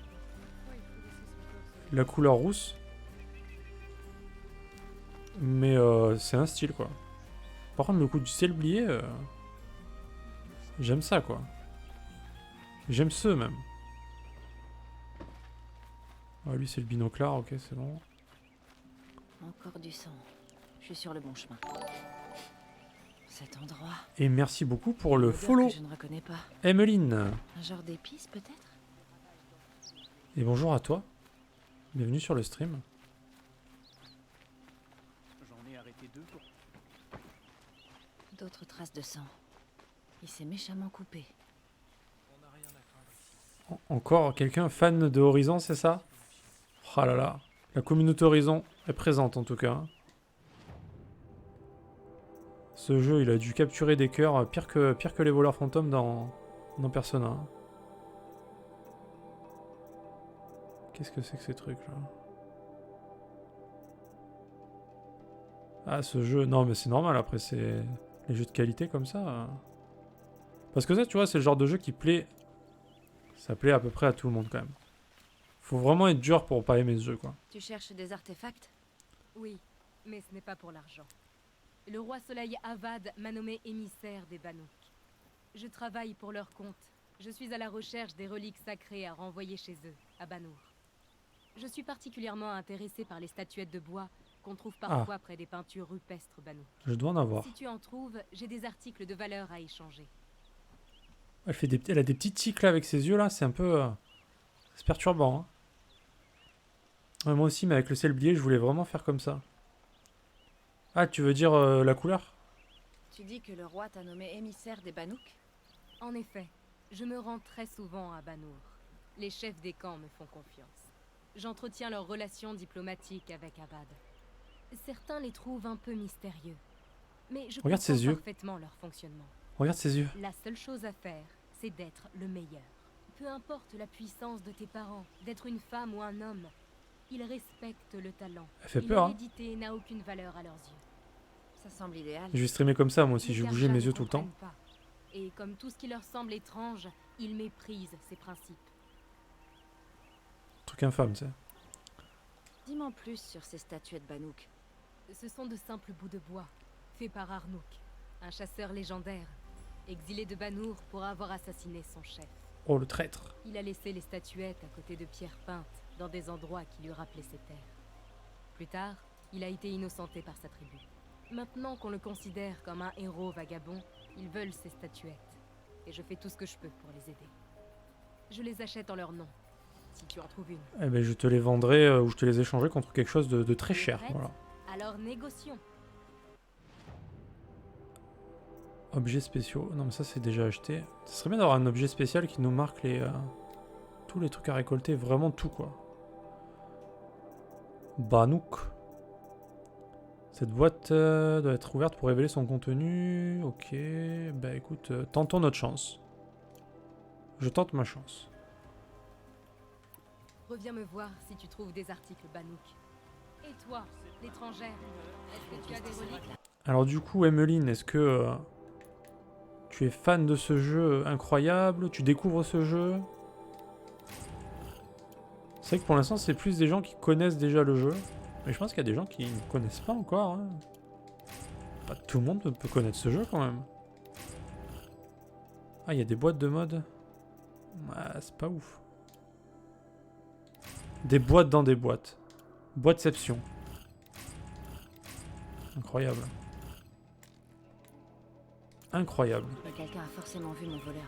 La couleur rousse. Mais c'est un style quoi. Par contre, le coup du ciel blié... J'aime ça quoi. J'aime ceux même. Ah, lui, c'est le binoclard, ok, c'est bon. Encore du sang. Je suis sur le bon chemin. Cet endroit. Et merci beaucoup pour le Odeur follow. que je ne reconnais pas. Emeline. Un genre d'épice peut-être? Et bonjour à toi. Bienvenue sur le stream. J'en ai arrêté 2 pour... D'autres traces de sang. Il s'est méchamment coupé. Encore quelqu'un fan de Horizon, c'est ça? Oh là là. La communauté Horizon est présente en tout cas. Ce jeu, il a dû capturer des cœurs pire que les voleurs fantômes dans Non, personne. Hein. Qu'est-ce que c'est que ces trucs là? Ah, ce jeu. Non, mais c'est normal après, c'est les jeux de qualité comme ça. Parce que ça, tu vois, c'est le genre de jeu qui plaît. Ça plaît à peu près à tout le monde quand même. Faut vraiment être dur pour pas aimer ce jeu, quoi. Tu cherches des artefacts? Oui, mais ce n'est pas pour l'argent. Le roi Soleil Avad m'a nommé émissaire des Banouks. Je travaille pour leur compte. Je suis à la recherche des reliques sacrées à renvoyer chez eux, à Banour. Je suis particulièrement intéressée par les statuettes de bois qu'on trouve parfois près des peintures rupestres Banouk. Je dois en avoir. Si tu en trouves, j'ai des articles de valeur à échanger. Elle a des petits tics là avec ses yeux là, c'est un peu... c'est perturbant. Hein. Ouais, moi aussi, mais avec le selblier, je voulais vraiment faire comme ça. Ah, tu veux dire la couleur? Tu dis que le roi t'a nommé émissaire des Banouks? En effet, je me rends très souvent à Banour. Les chefs des camps me font confiance. J'entretiens leurs relations diplomatiques avec Avad. Certains les trouvent un peu mystérieux. Mais je Regarde ses yeux. parfaitement leur fonctionnement. Regarde ses yeux. La seule chose à faire, c'est d'être le meilleur. Peu importe la puissance de tes parents, d'être une femme ou un homme, ils respectent le talent. Elle fait peur, hein. L'hérédité n'a aucune valeur à leurs yeux. Ça semble idéal. Je vais streamer comme ça, moi aussi, Les je vais bouger Karja mes ne yeux tout le temps. comprennent pas. Et comme tout ce qui leur semble étrange, ils méprisent ces principes. Truc infâme, tu sais. Dis-moi en plus sur ces statuettes Banouk. Ce sont de simples bouts de bois, faits par Arnouk, un chasseur légendaire, exilé de Banour pour avoir assassiné son chef. Oh, le traître. Il a laissé les statuettes à côté de pierres peintes, dans des endroits qui lui rappelaient ses terres. Plus tard, il a été innocenté par sa tribu. Maintenant qu'on le considère comme un héros vagabond, ils veulent ces statuettes, et je fais tout ce que je peux pour les aider. Je les achète en leur nom, si tu en trouves une. Eh ben, je te les vendrai ou je te les échangerai contre quelque chose de très cher. Prête? Voilà. Alors négocions. Objets spéciaux. Non, mais ça, c'est déjà acheté. Ce serait bien d'avoir un objet spécial qui nous marque les tous les trucs à récolter. Vraiment tout, quoi. Banouk. Cette boîte doit être ouverte pour révéler son contenu. Ok. Bah écoute, tentons notre chance. Je tente ma chance. Reviens me voir si tu trouves des articles Banouk. Et toi, l'étrangère, est-ce que tu as des reliques? Alors du coup, Emmeline, est-ce que tu es fan de ce jeu incroyable? Tu découvres ce jeu? C'est vrai que pour l'instant, c'est plus des gens qui connaissent déjà le jeu. Mais je pense qu'il y a des gens qui ne connaissent pas encore. Hein. Pas tout le monde peut connaître ce jeu quand même. Ah, il y a des boîtes de mode. Ah, c'est pas ouf. Des boîtes dans des boîtes. Boîteception. Incroyable. Incroyable. Mais quelqu'un a forcément vu mon voleur.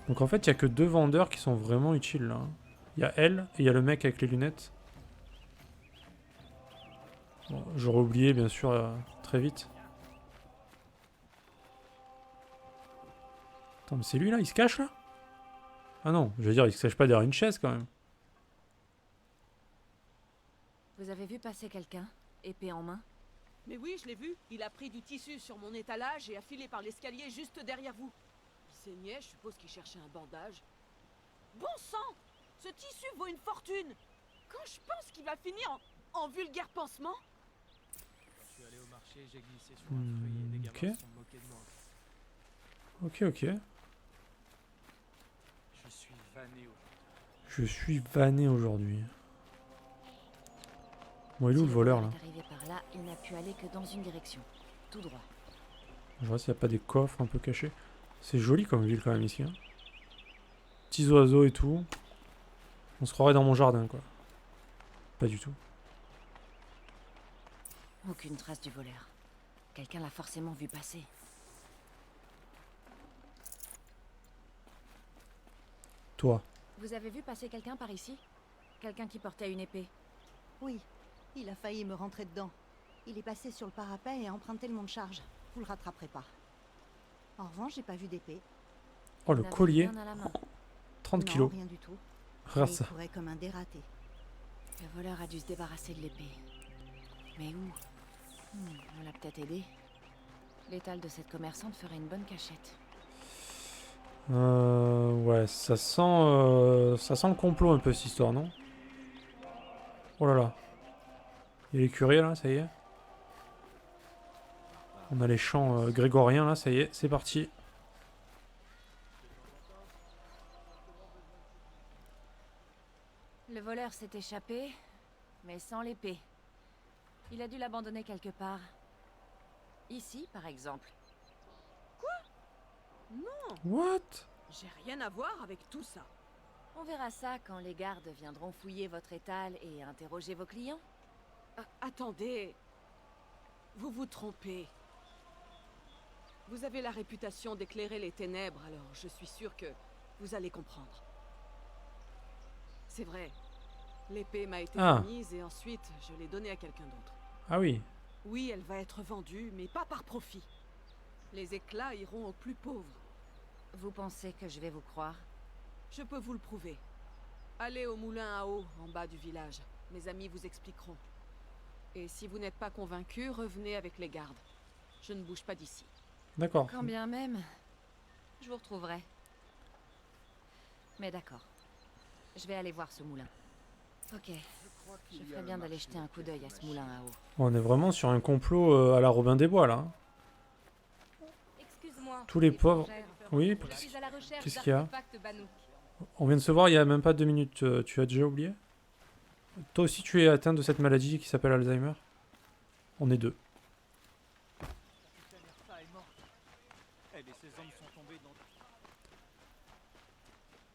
Donc en fait, il n'y a que 2 vendeurs qui sont vraiment utiles là. Il y a elle et il y a le mec avec les lunettes. Bon, j'aurais oublié bien sûr très vite. Attends, mais c'est lui là, il se cache là? Ah non, je veux dire, il se cache pas derrière une chaise quand même. Vous avez vu passer quelqu'un, épée en main? Mais oui, je l'ai vu. Il a pris du tissu sur mon étalage et a filé par l'escalier juste derrière vous. Il saignait, je suppose qu'il cherchait un bandage. Bon sang! Ce tissu vaut une fortune! Quand je pense qu'il va finir en vulgaire pansement? Je suis allé au marché, j'ai glissé sur un fruit et des gamins ok. se sont moqués de moi. Ok. Je suis vanné aujourd'hui. Je suis vanné aujourd'hui. Bon, il est où le voleur là? est arrivé par là, il n'a pu aller que dans une direction. Tout droit. Je vois s'il n'y a pas des coffres un peu cachés. C'est joli comme ville quand même ici. Hein. Petits oiseaux et tout. On se croirait dans mon jardin quoi. Pas du tout. Aucune trace du voleur. Quelqu'un l'a forcément vu passer. Toi. Vous avez vu passer quelqu'un par ici? Quelqu'un qui portait une épée? Oui, il a failli me rentrer dedans. Il est passé sur le parapet et a emprunté le mont de charge. Vous le rattraperez pas. En revanche, j'ai pas vu d'épée. Oh, le Vous n'avez collier. rien à la main. 30 Non, kilos. rien du tout. Regarde Mais ça. il courait comme un dératé. Le voleur a dû se débarrasser de l'épée. Mais où? On l'a peut-être aidé. L'étal de cette commerçante ferait une bonne cachette. Ouais, ça sent le complot un peu cette histoire, non? Oh là là. Il y a les curés là, ça y est. On a les chants grégoriens là, ça y est, c'est parti. Le voleur s'est échappé, mais sans l'épée. Il a dû l'abandonner quelque part. Ici, par exemple. What? J'ai rien à voir avec tout ça. On verra ça quand les gardes viendront fouiller votre étal et interroger vos clients. Attendez. Vous vous trompez. Vous avez la réputation d'éclairer les ténèbres, alors je suis sûr que vous allez comprendre. C'est vrai. L'épée m'a été remise et ensuite je l'ai donnée à quelqu'un d'autre. Ah oui. Oui, elle va être vendue, mais pas par profit. Les éclats iront aux plus pauvres. Vous pensez que je vais vous croire? Je peux vous le prouver. Allez au moulin à eau, en bas du village. Mes amis vous expliqueront. Et si vous n'êtes pas convaincu, revenez avec les gardes. Je ne bouge pas d'ici. D'accord. Quand bien même, je vous retrouverai. Mais d'accord. Je vais aller voir ce moulin. Ok. Je ferais bien d'aller jeter un coup d'œil à ce moulin à eau. On est vraiment sur un complot à la Robin des Bois là. Hein. Excuse-moi. Tous les pauvres. étrangère. Oui, Je suis à la recherche qu'est-ce qu'il y a? d'artefacts Banuk. On vient de se voir il y a même pas 2 minutes. Tu as déjà oublié? Toi aussi tu es atteint de cette maladie qui s'appelle Alzheimer? On est deux.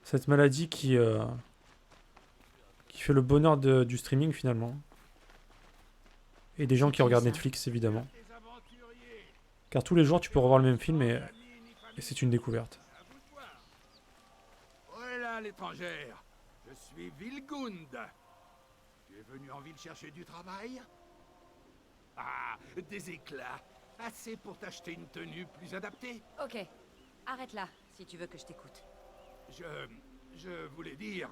Cette maladie qui fait le bonheur du streaming finalement. Et des gens qui regardent Netflix évidemment. Car tous les jours tu peux revoir le même film et c'est une découverte. Voilà l'étrangère. Je suis Vilgund. Tu es venu en ville chercher du travail? Ah, des éclats. Assez pour t'acheter une tenue plus adaptée? Ok. Arrête là, si tu veux que je t'écoute. Je voulais dire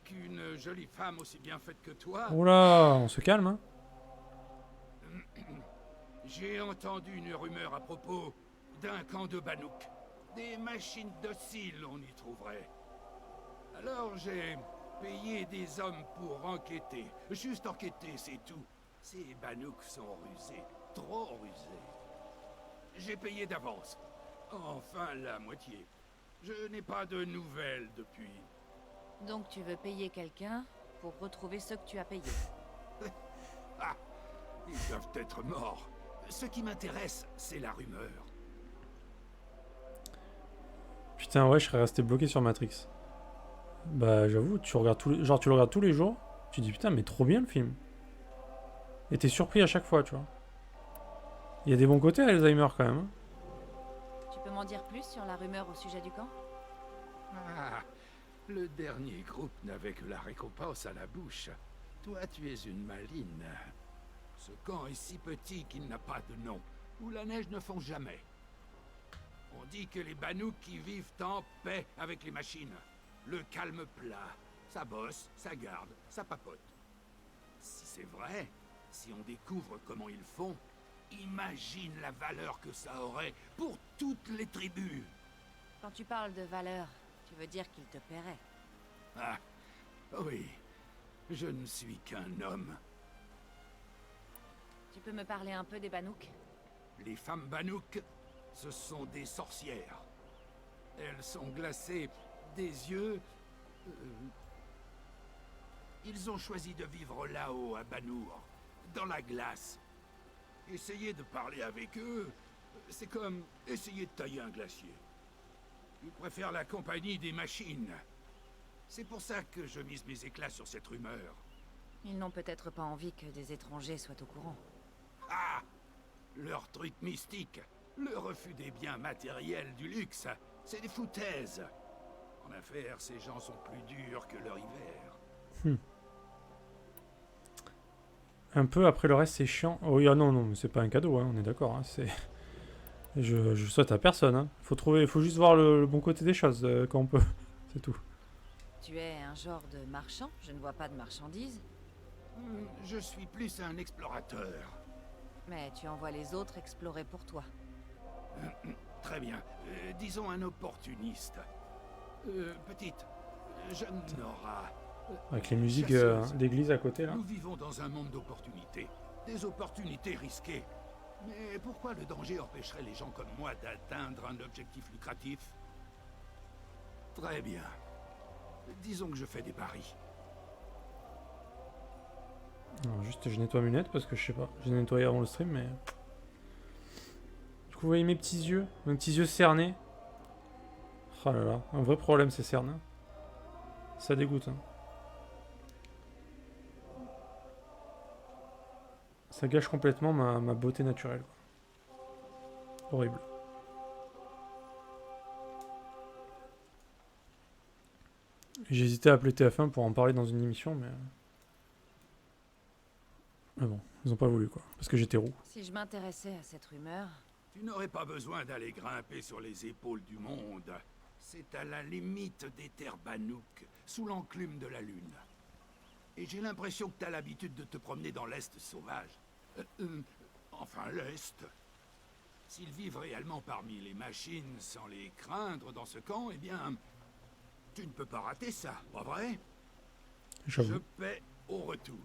qu'une jolie femme aussi bien faite que toi... Oula, on se calme hein. J'ai entendu une rumeur à propos d'un camp de Banuk. Des machines dociles, on y trouverait. Alors j'ai payé des hommes pour enquêter. Juste enquêter, c'est tout. Ces Banuk sont rusés. Trop rusés. J'ai payé d'avance. Enfin, la moitié. Je n'ai pas de nouvelles depuis. Donc tu veux payer quelqu'un pour retrouver ceux que tu as payés. Ah, ils doivent être morts. Ce qui m'intéresse, c'est la rumeur. Putain ouais, je serais resté bloqué sur Matrix. Bah j'avoue, tu regardes tu le regardes tous les jours, tu dis putain mais trop bien le film. Et t'es surpris à chaque fois, tu vois. Il y a des bons côtés à Alzheimer quand même. Hein. Tu peux m'en dire plus sur la rumeur au sujet du camp? Ah, le dernier groupe n'avait que la récompense à la bouche. Toi, tu es une maline. Ce camp est si petit qu'il n'a pas de nom, où la neige ne fond jamais. On dit que les Banuk qui vivent en paix avec les machines. Le calme plat. Ça bosse, ça garde, ça papote. Si c'est vrai, si on découvre comment ils font, imagine la valeur que ça aurait pour toutes les tribus. Quand tu parles de valeur, tu veux dire qu'ils te paieraient? Ah, oui. Je ne suis qu'un homme. Tu peux me parler un peu des Banuk? Les femmes Banuk, ce sont des sorcières. Elles sont glacées des yeux... Ils ont choisi de vivre là-haut, à Banur, dans la glace. Essayer de parler avec eux, c'est comme essayer de tailler un glacier. Ils préfèrent la compagnie des machines. C'est pour ça que je mise mes éclats sur cette rumeur. Ils n'ont peut-être pas envie que des étrangers soient au courant. Ah! Leur truc mystique, le refus des biens matériels du luxe, c'est des foutaises. En affaires, ces gens sont plus durs que leur hiver. Un peu après le reste c'est chiant. Oh oui, ah non, non, c'est pas un cadeau, hein, on est d'accord. Hein, c'est... Je souhaite à personne. Hein. Faut juste voir le bon côté des choses quand on peut. C'est tout. Tu es un genre de marchand? Je ne vois pas de marchandises. Je suis plus un explorateur. Mais tu envoies les autres explorer pour toi. Très bien. Disons un opportuniste. Petite, jeune Nora. Avec les musiques Chasseuse. d'église à côté, là. Nous vivons dans un monde d'opportunités. Des opportunités risquées. Mais pourquoi le danger empêcherait les gens comme moi d'atteindre un objectif lucratif? Très bien. Disons que je fais des paris. Non, juste, je nettoie mes lunettes parce que je sais pas. J'ai nettoyé avant le stream, mais... Du coup, vous voyez mes petits yeux cernés. Oh là là, un vrai problème, ces cernes. Hein. Ça dégoûte. Hein. Ça gâche complètement ma beauté naturelle. Quoi. Horrible. J'ai hésité à appeler TF1 pour en parler dans une émission, mais... Mais bon, ils ont pas voulu, quoi. Parce que j'étais roux. Si je m'intéressais à cette rumeur... Tu n'aurais pas besoin d'aller grimper sur les épaules du monde. C'est à la limite des terres Bannouk, sous l'enclume de la lune. Et j'ai l'impression que t'as l'habitude de te promener dans l'Est sauvage. Enfin, l'Est. S'ils vivent réellement parmi les machines sans les craindre dans ce camp, eh bien... Tu ne peux pas rater ça, pas vrai? Je J'avoue. paie au retour.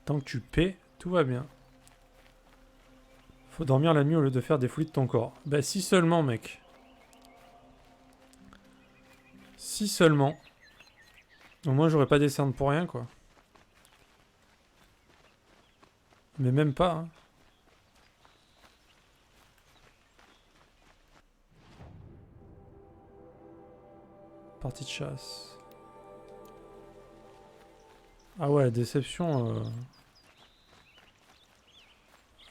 Tant que tu paies, tout va bien. Faut dormir la nuit au lieu de faire des folies de ton corps. Bah si seulement, mec. Si seulement. Au moins j'aurais pas des cernes pour rien, quoi. Mais même pas, hein. Partie de chasse. Ah ouais, déception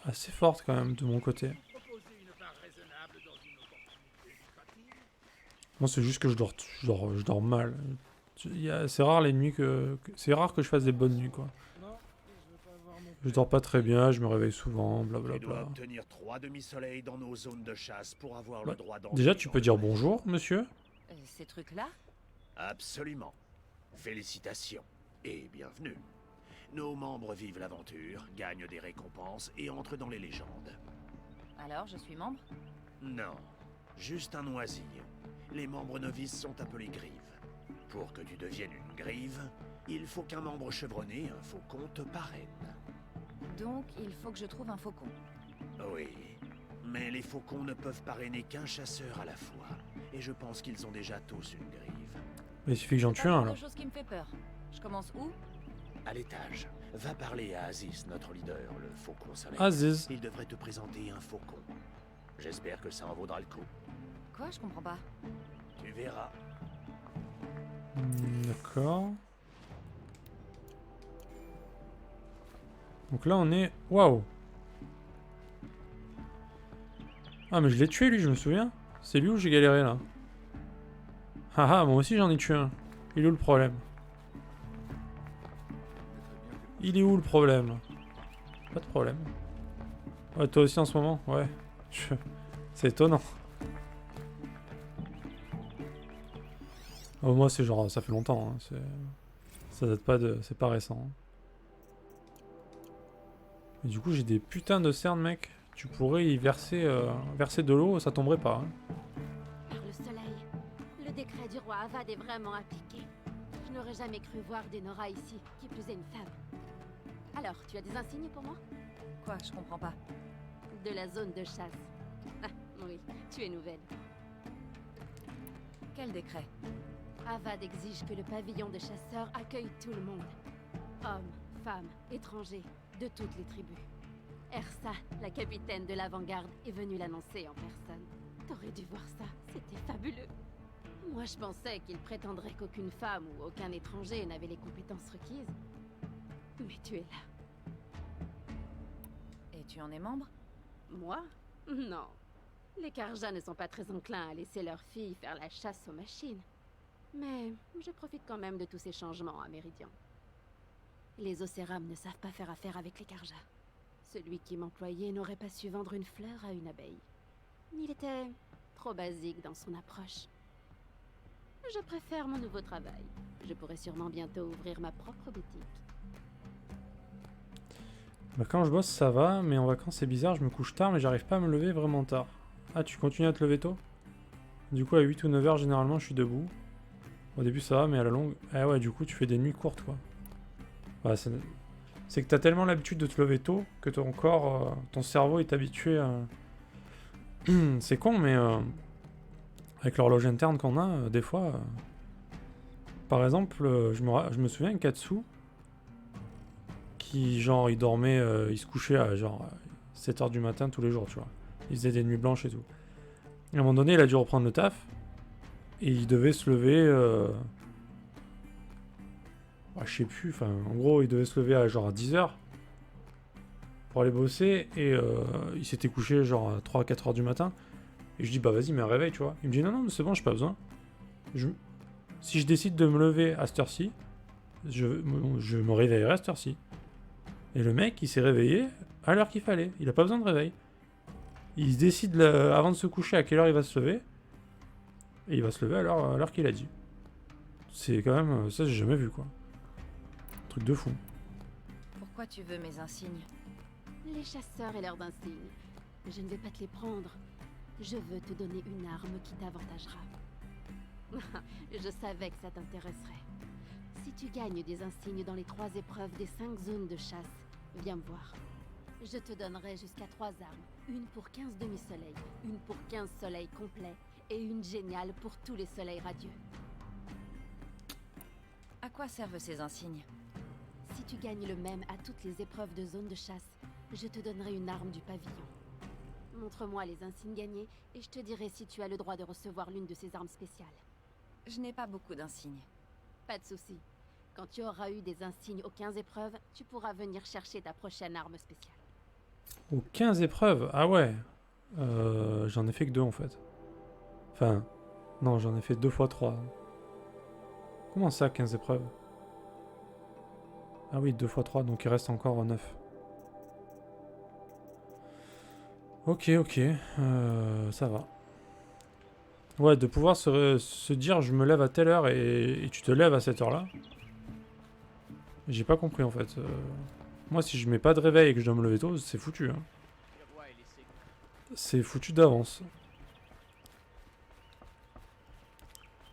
assez forte quand même de mon côté. Moi c'est juste que je dors mal. C'est rare les nuits c'est rare que je fasse des bonnes nuits quoi. Je dors pas très bien, je me réveille souvent, Tu dois blablabla. obtenir 3 demi-soleils dans nos zones de chasse pour avoir Bah, le droit d'entrer déjà tu dans peux le dire palais. bonjour monsieur. Ces trucs-là? Absolument. Félicitations et bienvenue. Nos membres vivent l'aventure, gagnent des récompenses et entrent dans les légendes. Alors, je suis membre? Non, juste un oisille. Les membres novices sont appelés grives. Pour que tu deviennes une grive, il faut qu'un membre chevronné, un faucon, te parraine. Donc, il faut que je trouve un faucon. Oui, mais les faucons ne peuvent parrainer qu'un chasseur à la fois. Et je pense qu'ils ont déjà tous une grive. Mais il suffit que j'en C'est tue pas un le là. genre de chose qui me fait peur. Je commence où? À l'étage, va parler à Aziz, notre leader, le faucon soleil. Aziz. Il devrait te présenter un faucon. J'espère que ça en vaudra le coup. Quoi? Je comprends pas. Tu verras. D'accord. Donc là on est... Waouh. Ah mais je l'ai tué lui, je me souviens. C'est lui où j'ai galéré là. Haha, moi aussi j'en ai tué un. Il est où le problème? Il est où le problème? Pas de problème. Ouais, toi aussi en ce moment? Ouais. C'est étonnant. Oh, moi c'est genre, ça fait longtemps. Hein. Ça date pas de... C'est pas récent. Hein. Et du coup j'ai des putains de cernes mec. Tu pourrais y verser de l'eau, ça tomberait pas. Hein. Par le soleil, le décret du roi Avad est vraiment appliqué. Je n'aurais jamais cru voir des Nora ici, qui plus est une femme. Alors, tu as des insignes pour moi? Quoi? Je comprends pas. De la zone de chasse. Ah, oui, tu es nouvelle. Quel décret? Avad exige que le pavillon de chasseurs accueille tout le monde. Hommes, femmes, étrangers, de toutes les tribus. Ersa, la capitaine de l'avant-garde, est venue l'annoncer en personne. T'aurais dû voir ça, c'était fabuleux. Moi, je pensais qu'il prétendrait qu'aucune femme ou aucun étranger n'avait les compétences requises. Mais tu es là. Et tu en es membre? Moi? Non. Les Karja ne sont pas très enclins à laisser leurs filles faire la chasse aux machines. Mais je profite quand même de tous ces changements à Méridian. Les Océram ne savent pas faire affaire avec les Karja. Celui qui m'employait n'aurait pas su vendre une fleur à une abeille. Il était trop basique dans son approche. Je préfère mon nouveau travail. Je pourrais sûrement bientôt ouvrir ma propre boutique. Bah, quand je bosse, ça va, mais en vacances, c'est bizarre, je me couche tard, mais j'arrive pas à me lever vraiment tard. Ah, tu continues à te lever tôt? Du coup, à 8 ou 9 heures, généralement, je suis debout. Au début, ça va, mais à la longue... Ah ouais, du coup, tu fais des nuits courtes, quoi. Ouais, c'est que t'as tellement l'habitude de te lever tôt que ton corps, ton cerveau est habitué à... C'est con, mais... avec l'horloge interne qu'on a, des fois... Par exemple, je me souviens, Katsu, qui, genre, il dormait... il se couchait à, genre, 7h du matin tous les jours, tu vois. Il faisait des nuits blanches et tout. Et à un moment donné, il a dû reprendre le taf. Et il devait se lever... je sais plus, enfin, en gros, il devait se lever à genre à 10h pour aller bosser. Et il s'était couché genre à 3-4h du matin. Et je dis, bah vas-y, mets un réveil, tu vois. Il me dit, non, non, mais c'est bon, j'ai pas besoin. Si je décide de me lever à cette heure-ci, je me réveillerai à cette heure-ci. Et le mec, il s'est réveillé à l'heure qu'il fallait. Il a pas besoin de réveil. Il se décide avant de se coucher à quelle heure il va se lever. Et il va se lever à l'heure qu'il a dit. C'est quand même... Ça, j'ai jamais vu, quoi. Truc de fou. Pourquoi tu veux mes insignes? Les chasseurs et leurs insignes. Je ne vais pas te les prendre. Je veux te donner une arme qui t'avantagera. Je savais que ça t'intéresserait. Si tu gagnes des insignes dans les 3 épreuves des 5 zones de chasse, viens me voir. Je te donnerai jusqu'à 3 armes. Une pour 15 demi-soleils, une pour 15 soleils complets, et une géniale pour tous les soleils radieux. À quoi servent ces insignes? Si tu gagnes le même à toutes les épreuves de zone de chasse, je te donnerai une arme du pavillon. Montre-moi les insignes gagnés et je te dirai si tu as le droit de recevoir l'une de ces armes spéciales. Je n'ai pas beaucoup d'insignes. Pas de souci. Quand tu auras eu des insignes aux 15 épreuves, tu pourras venir chercher ta prochaine arme spéciale. Aux 15 épreuves? Ah ouais. J'en ai fait que 2 en fait. Enfin, non, j'en ai fait 2 x 3. Comment ça, 15 épreuves? Ah oui, 2 x 3, donc il reste encore 9. Ok, ça va. Ouais, de pouvoir se dire je me lève à telle heure et tu te lèves à cette heure-là. J'ai pas compris en fait. Moi, si je mets pas de réveil et que je dois me lever tôt, c'est foutu. Hein. C'est foutu d'avance.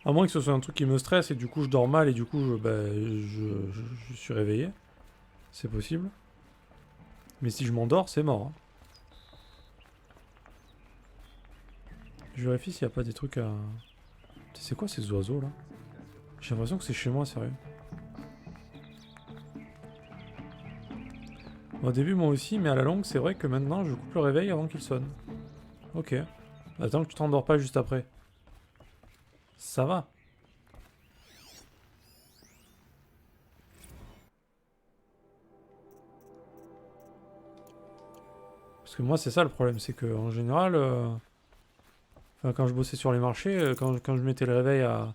À moins que ce soit un truc qui me stresse et du coup je dors mal et du coup je suis réveillé. C'est possible. Mais si je m'endors, c'est mort. Hein. Je vérifie s'il n'y a pas des trucs à... C'est quoi ces oiseaux là? J'ai l'impression que c'est chez moi, sérieux. Au début moi aussi, mais à la longue c'est vrai que maintenant je coupe le réveil avant qu'il sonne. Ok. Attends que tu t'endors pas juste après. Ça va. Parce que moi c'est ça le problème, c'est que en général... Enfin, quand je bossais sur les marchés, quand je mettais le réveil à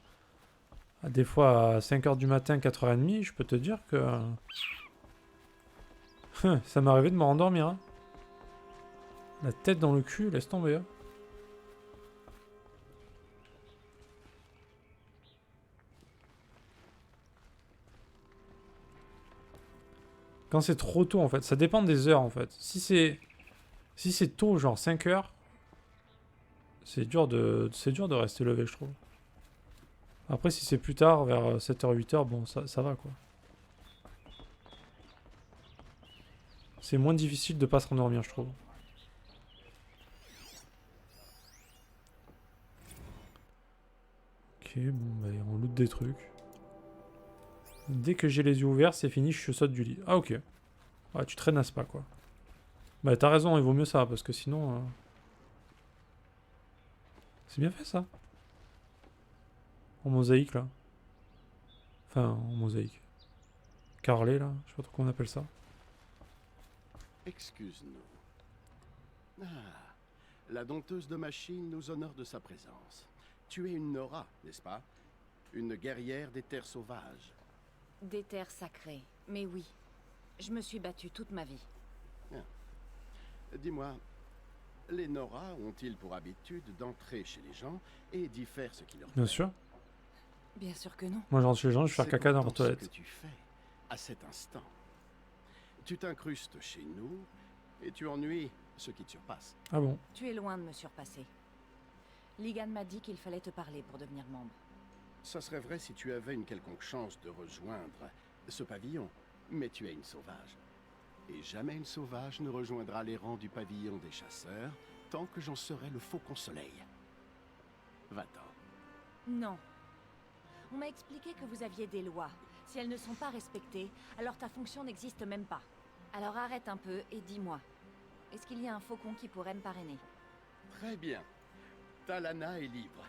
des fois à 5h du matin, 4h30, je peux te dire que... ça m'arrivait de me rendormir. Hein. La tête dans le cul, laisse tomber. Hein. Quand c'est trop tôt en fait, ça dépend des heures en fait. Si c'est tôt, genre 5h, c'est dur de rester levé, je trouve. Après, si c'est plus tard, vers 7h, 8h, bon, ça va, quoi. C'est moins difficile de pas se rendormir, je trouve. Ok, bon, bah, on loot des trucs. Dès que j'ai les yeux ouverts, c'est fini, je saute du lit. Ah, ok. Ouais, tu traînasses pas, quoi. Bah, t'as raison, il vaut mieux ça, parce que sinon... C'est bien fait ça. En mosaïque là. Enfin en mosaïque. Carrelé là, je sais pas trop comment on appelle ça. Excuse-nous. Ah, la dompteuse de machines nous honore de sa présence. Tu es une Nora, n'est-ce pas? Une guerrière des terres sauvages. Des terres sacrées, mais oui. Je me suis battue toute ma vie. Ah. Dis-moi, les Nora ont-ils pour habitude d'entrer chez les gens et d'y faire ce qui leur plaît? Bien sûr. Bien sûr que non. Moi, je rentre chez les gens, je vais faire caca dans leur toilette. Ce que tu fais à cet instant. Tu t'incrustes chez nous et tu ennuies ceux qui te surpassent. Ah bon? Tu es loin de me surpasser. Ligan m'a dit qu'il fallait te parler pour devenir membre. Ça serait vrai si tu avais une quelconque chance de rejoindre ce pavillon, mais tu es une sauvage. Et jamais une sauvage ne rejoindra les rangs du pavillon des chasseurs tant que j'en serai le faucon soleil. Va-t'en. Non. On m'a expliqué que vous aviez des lois. Si elles ne sont pas respectées, alors ta fonction n'existe même pas. Alors arrête un peu et dis-moi. Est-ce qu'il y a un faucon qui pourrait me parrainer? Très bien. Talana est libre.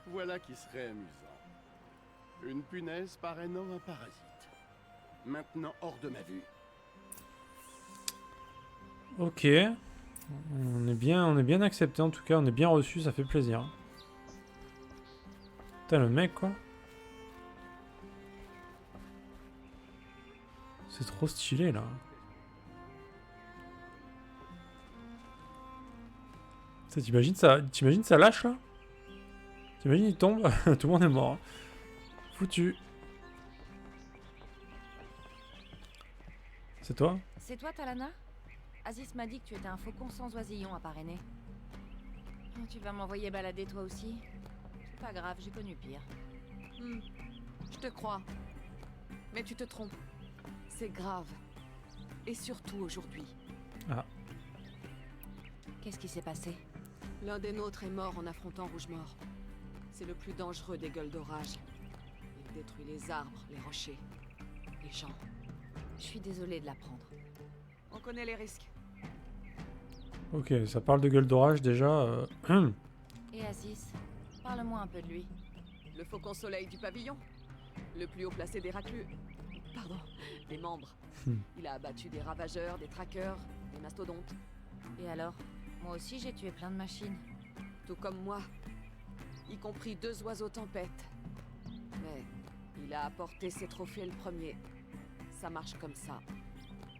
Voilà qui serait amusant. Une punaise parrainant un parasite. Maintenant hors de ma vue. Ok. On est bien accepté en tout cas, on est bien reçu, ça fait plaisir. Putain le mec quoi. C'est trop stylé là. T'imagines ça lâche là? T'imagines il tombe, tout le monde est mort. Hein. Foutu. C'est toi? C'est toi, Talana? Aziz m'a dit que tu étais un faucon sans oisillon à parrainer. Oh, tu vas m'envoyer balader toi aussi? C'est pas grave, j'ai connu pire. Je te crois. Mais tu te trompes. C'est grave. Et surtout aujourd'hui. Ah. Qu'est-ce qui s'est passé? L'un des nôtres est mort en affrontant Rougemort. C'est le plus dangereux des gueules d'orage. Il détruit les arbres, les rochers, les gens. Je suis désolée de l'apprendre. On connaît les risques. Ok, ça parle de gueule d'orage déjà. Et Aziz, parle-moi un peu de lui. Le faucon soleil du pavillon. Le plus haut placé des raclus. Pardon, des membres. Il a abattu des ravageurs, des traqueurs, des mastodontes. Et alors? Moi aussi j'ai tué plein de machines. Tout comme moi. Y compris 2 oiseaux tempêtes. Mais il a apporté ses trophées le premier. Ça marche comme ça.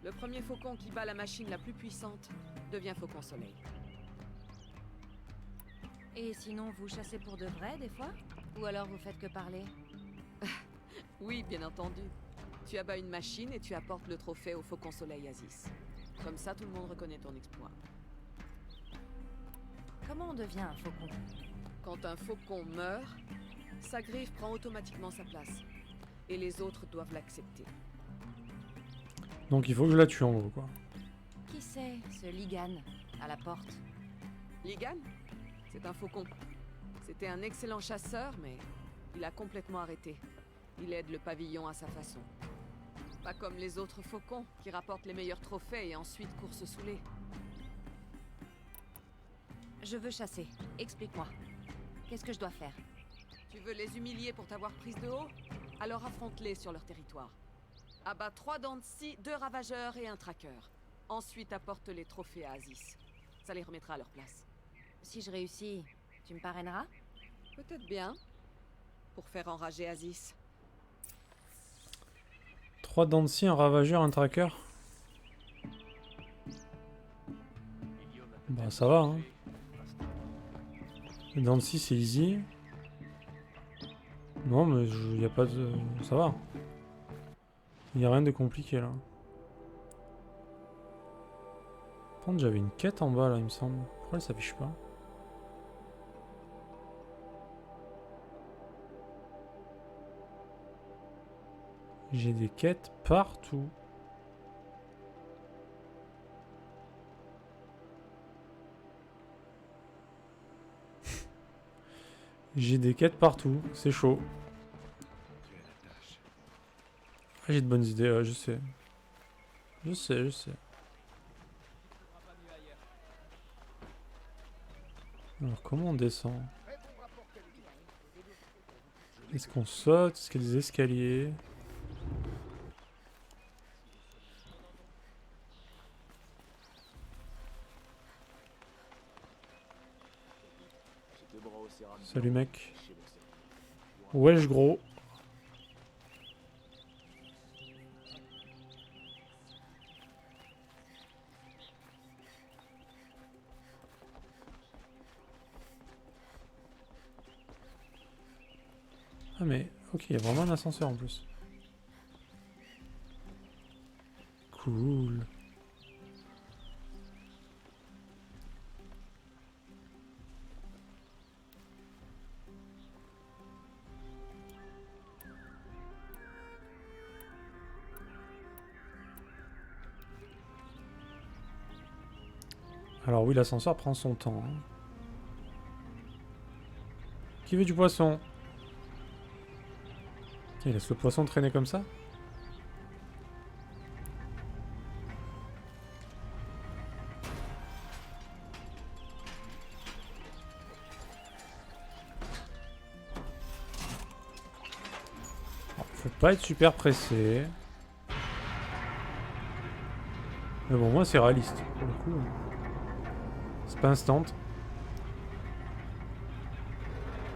Le premier faucon qui bat la machine la plus puissante devient faucon soleil. Et sinon, vous chassez pour de vrai, des fois? Ou alors vous faites que parler? Oui, bien entendu. Tu abats une machine et tu apportes le trophée au faucon soleil Aziz. Comme ça, tout le monde reconnaît ton exploit. Comment on devient un faucon? Quand un faucon meurt, sa griffe prend automatiquement sa place. Et les autres doivent l'accepter. Donc il faut que je la tue en gros quoi. Qui c'est, ce Ligan, à la porte? Ligan? C'est un faucon. C'était un excellent chasseur, mais il a complètement arrêté. Il aide le pavillon à sa façon. Pas comme les autres faucons, qui rapportent les meilleurs trophées et ensuite courent se saouler. Je veux chasser. Explique-moi. Qu'est-ce que je dois faire? Tu veux les humilier pour t'avoir prise de haut? Alors affronte-les sur leur territoire. Abat 3 dents de scie, 2 ravageurs et un traqueur. Ensuite apporte les trophées à Aziz. Ça les remettra à leur place. Si je réussis, tu me parraineras? Peut-être bien. Pour faire enrager Aziz. 3 dents de scie, un ravageur, un tracker. Bah ça va hein. Les dents de scie c'est easy. Non mais y a pas de... ça va. Y a rien de compliqué là. Par contre j'avais une quête en bas là il me semble. Pourquoi elle s'affiche pas? J'ai des quêtes partout. J'ai des quêtes partout, c'est chaud. Ah, j'ai de bonnes idées, je sais. Je sais. Alors comment on descend? Est-ce qu'on saute? Est-ce qu'il y a des escaliers? Salut mec. Wesh gros. Ah mais ok, il y a vraiment un ascenseur en plus. Cool. Alors oui, l'ascenseur prend son temps. Hein. Qui veut du poisson? Il laisse le poisson traîner comme ça? Faut pas être super pressé. Mais bon, moi c'est réaliste. Pour le coup, c'est pas instant.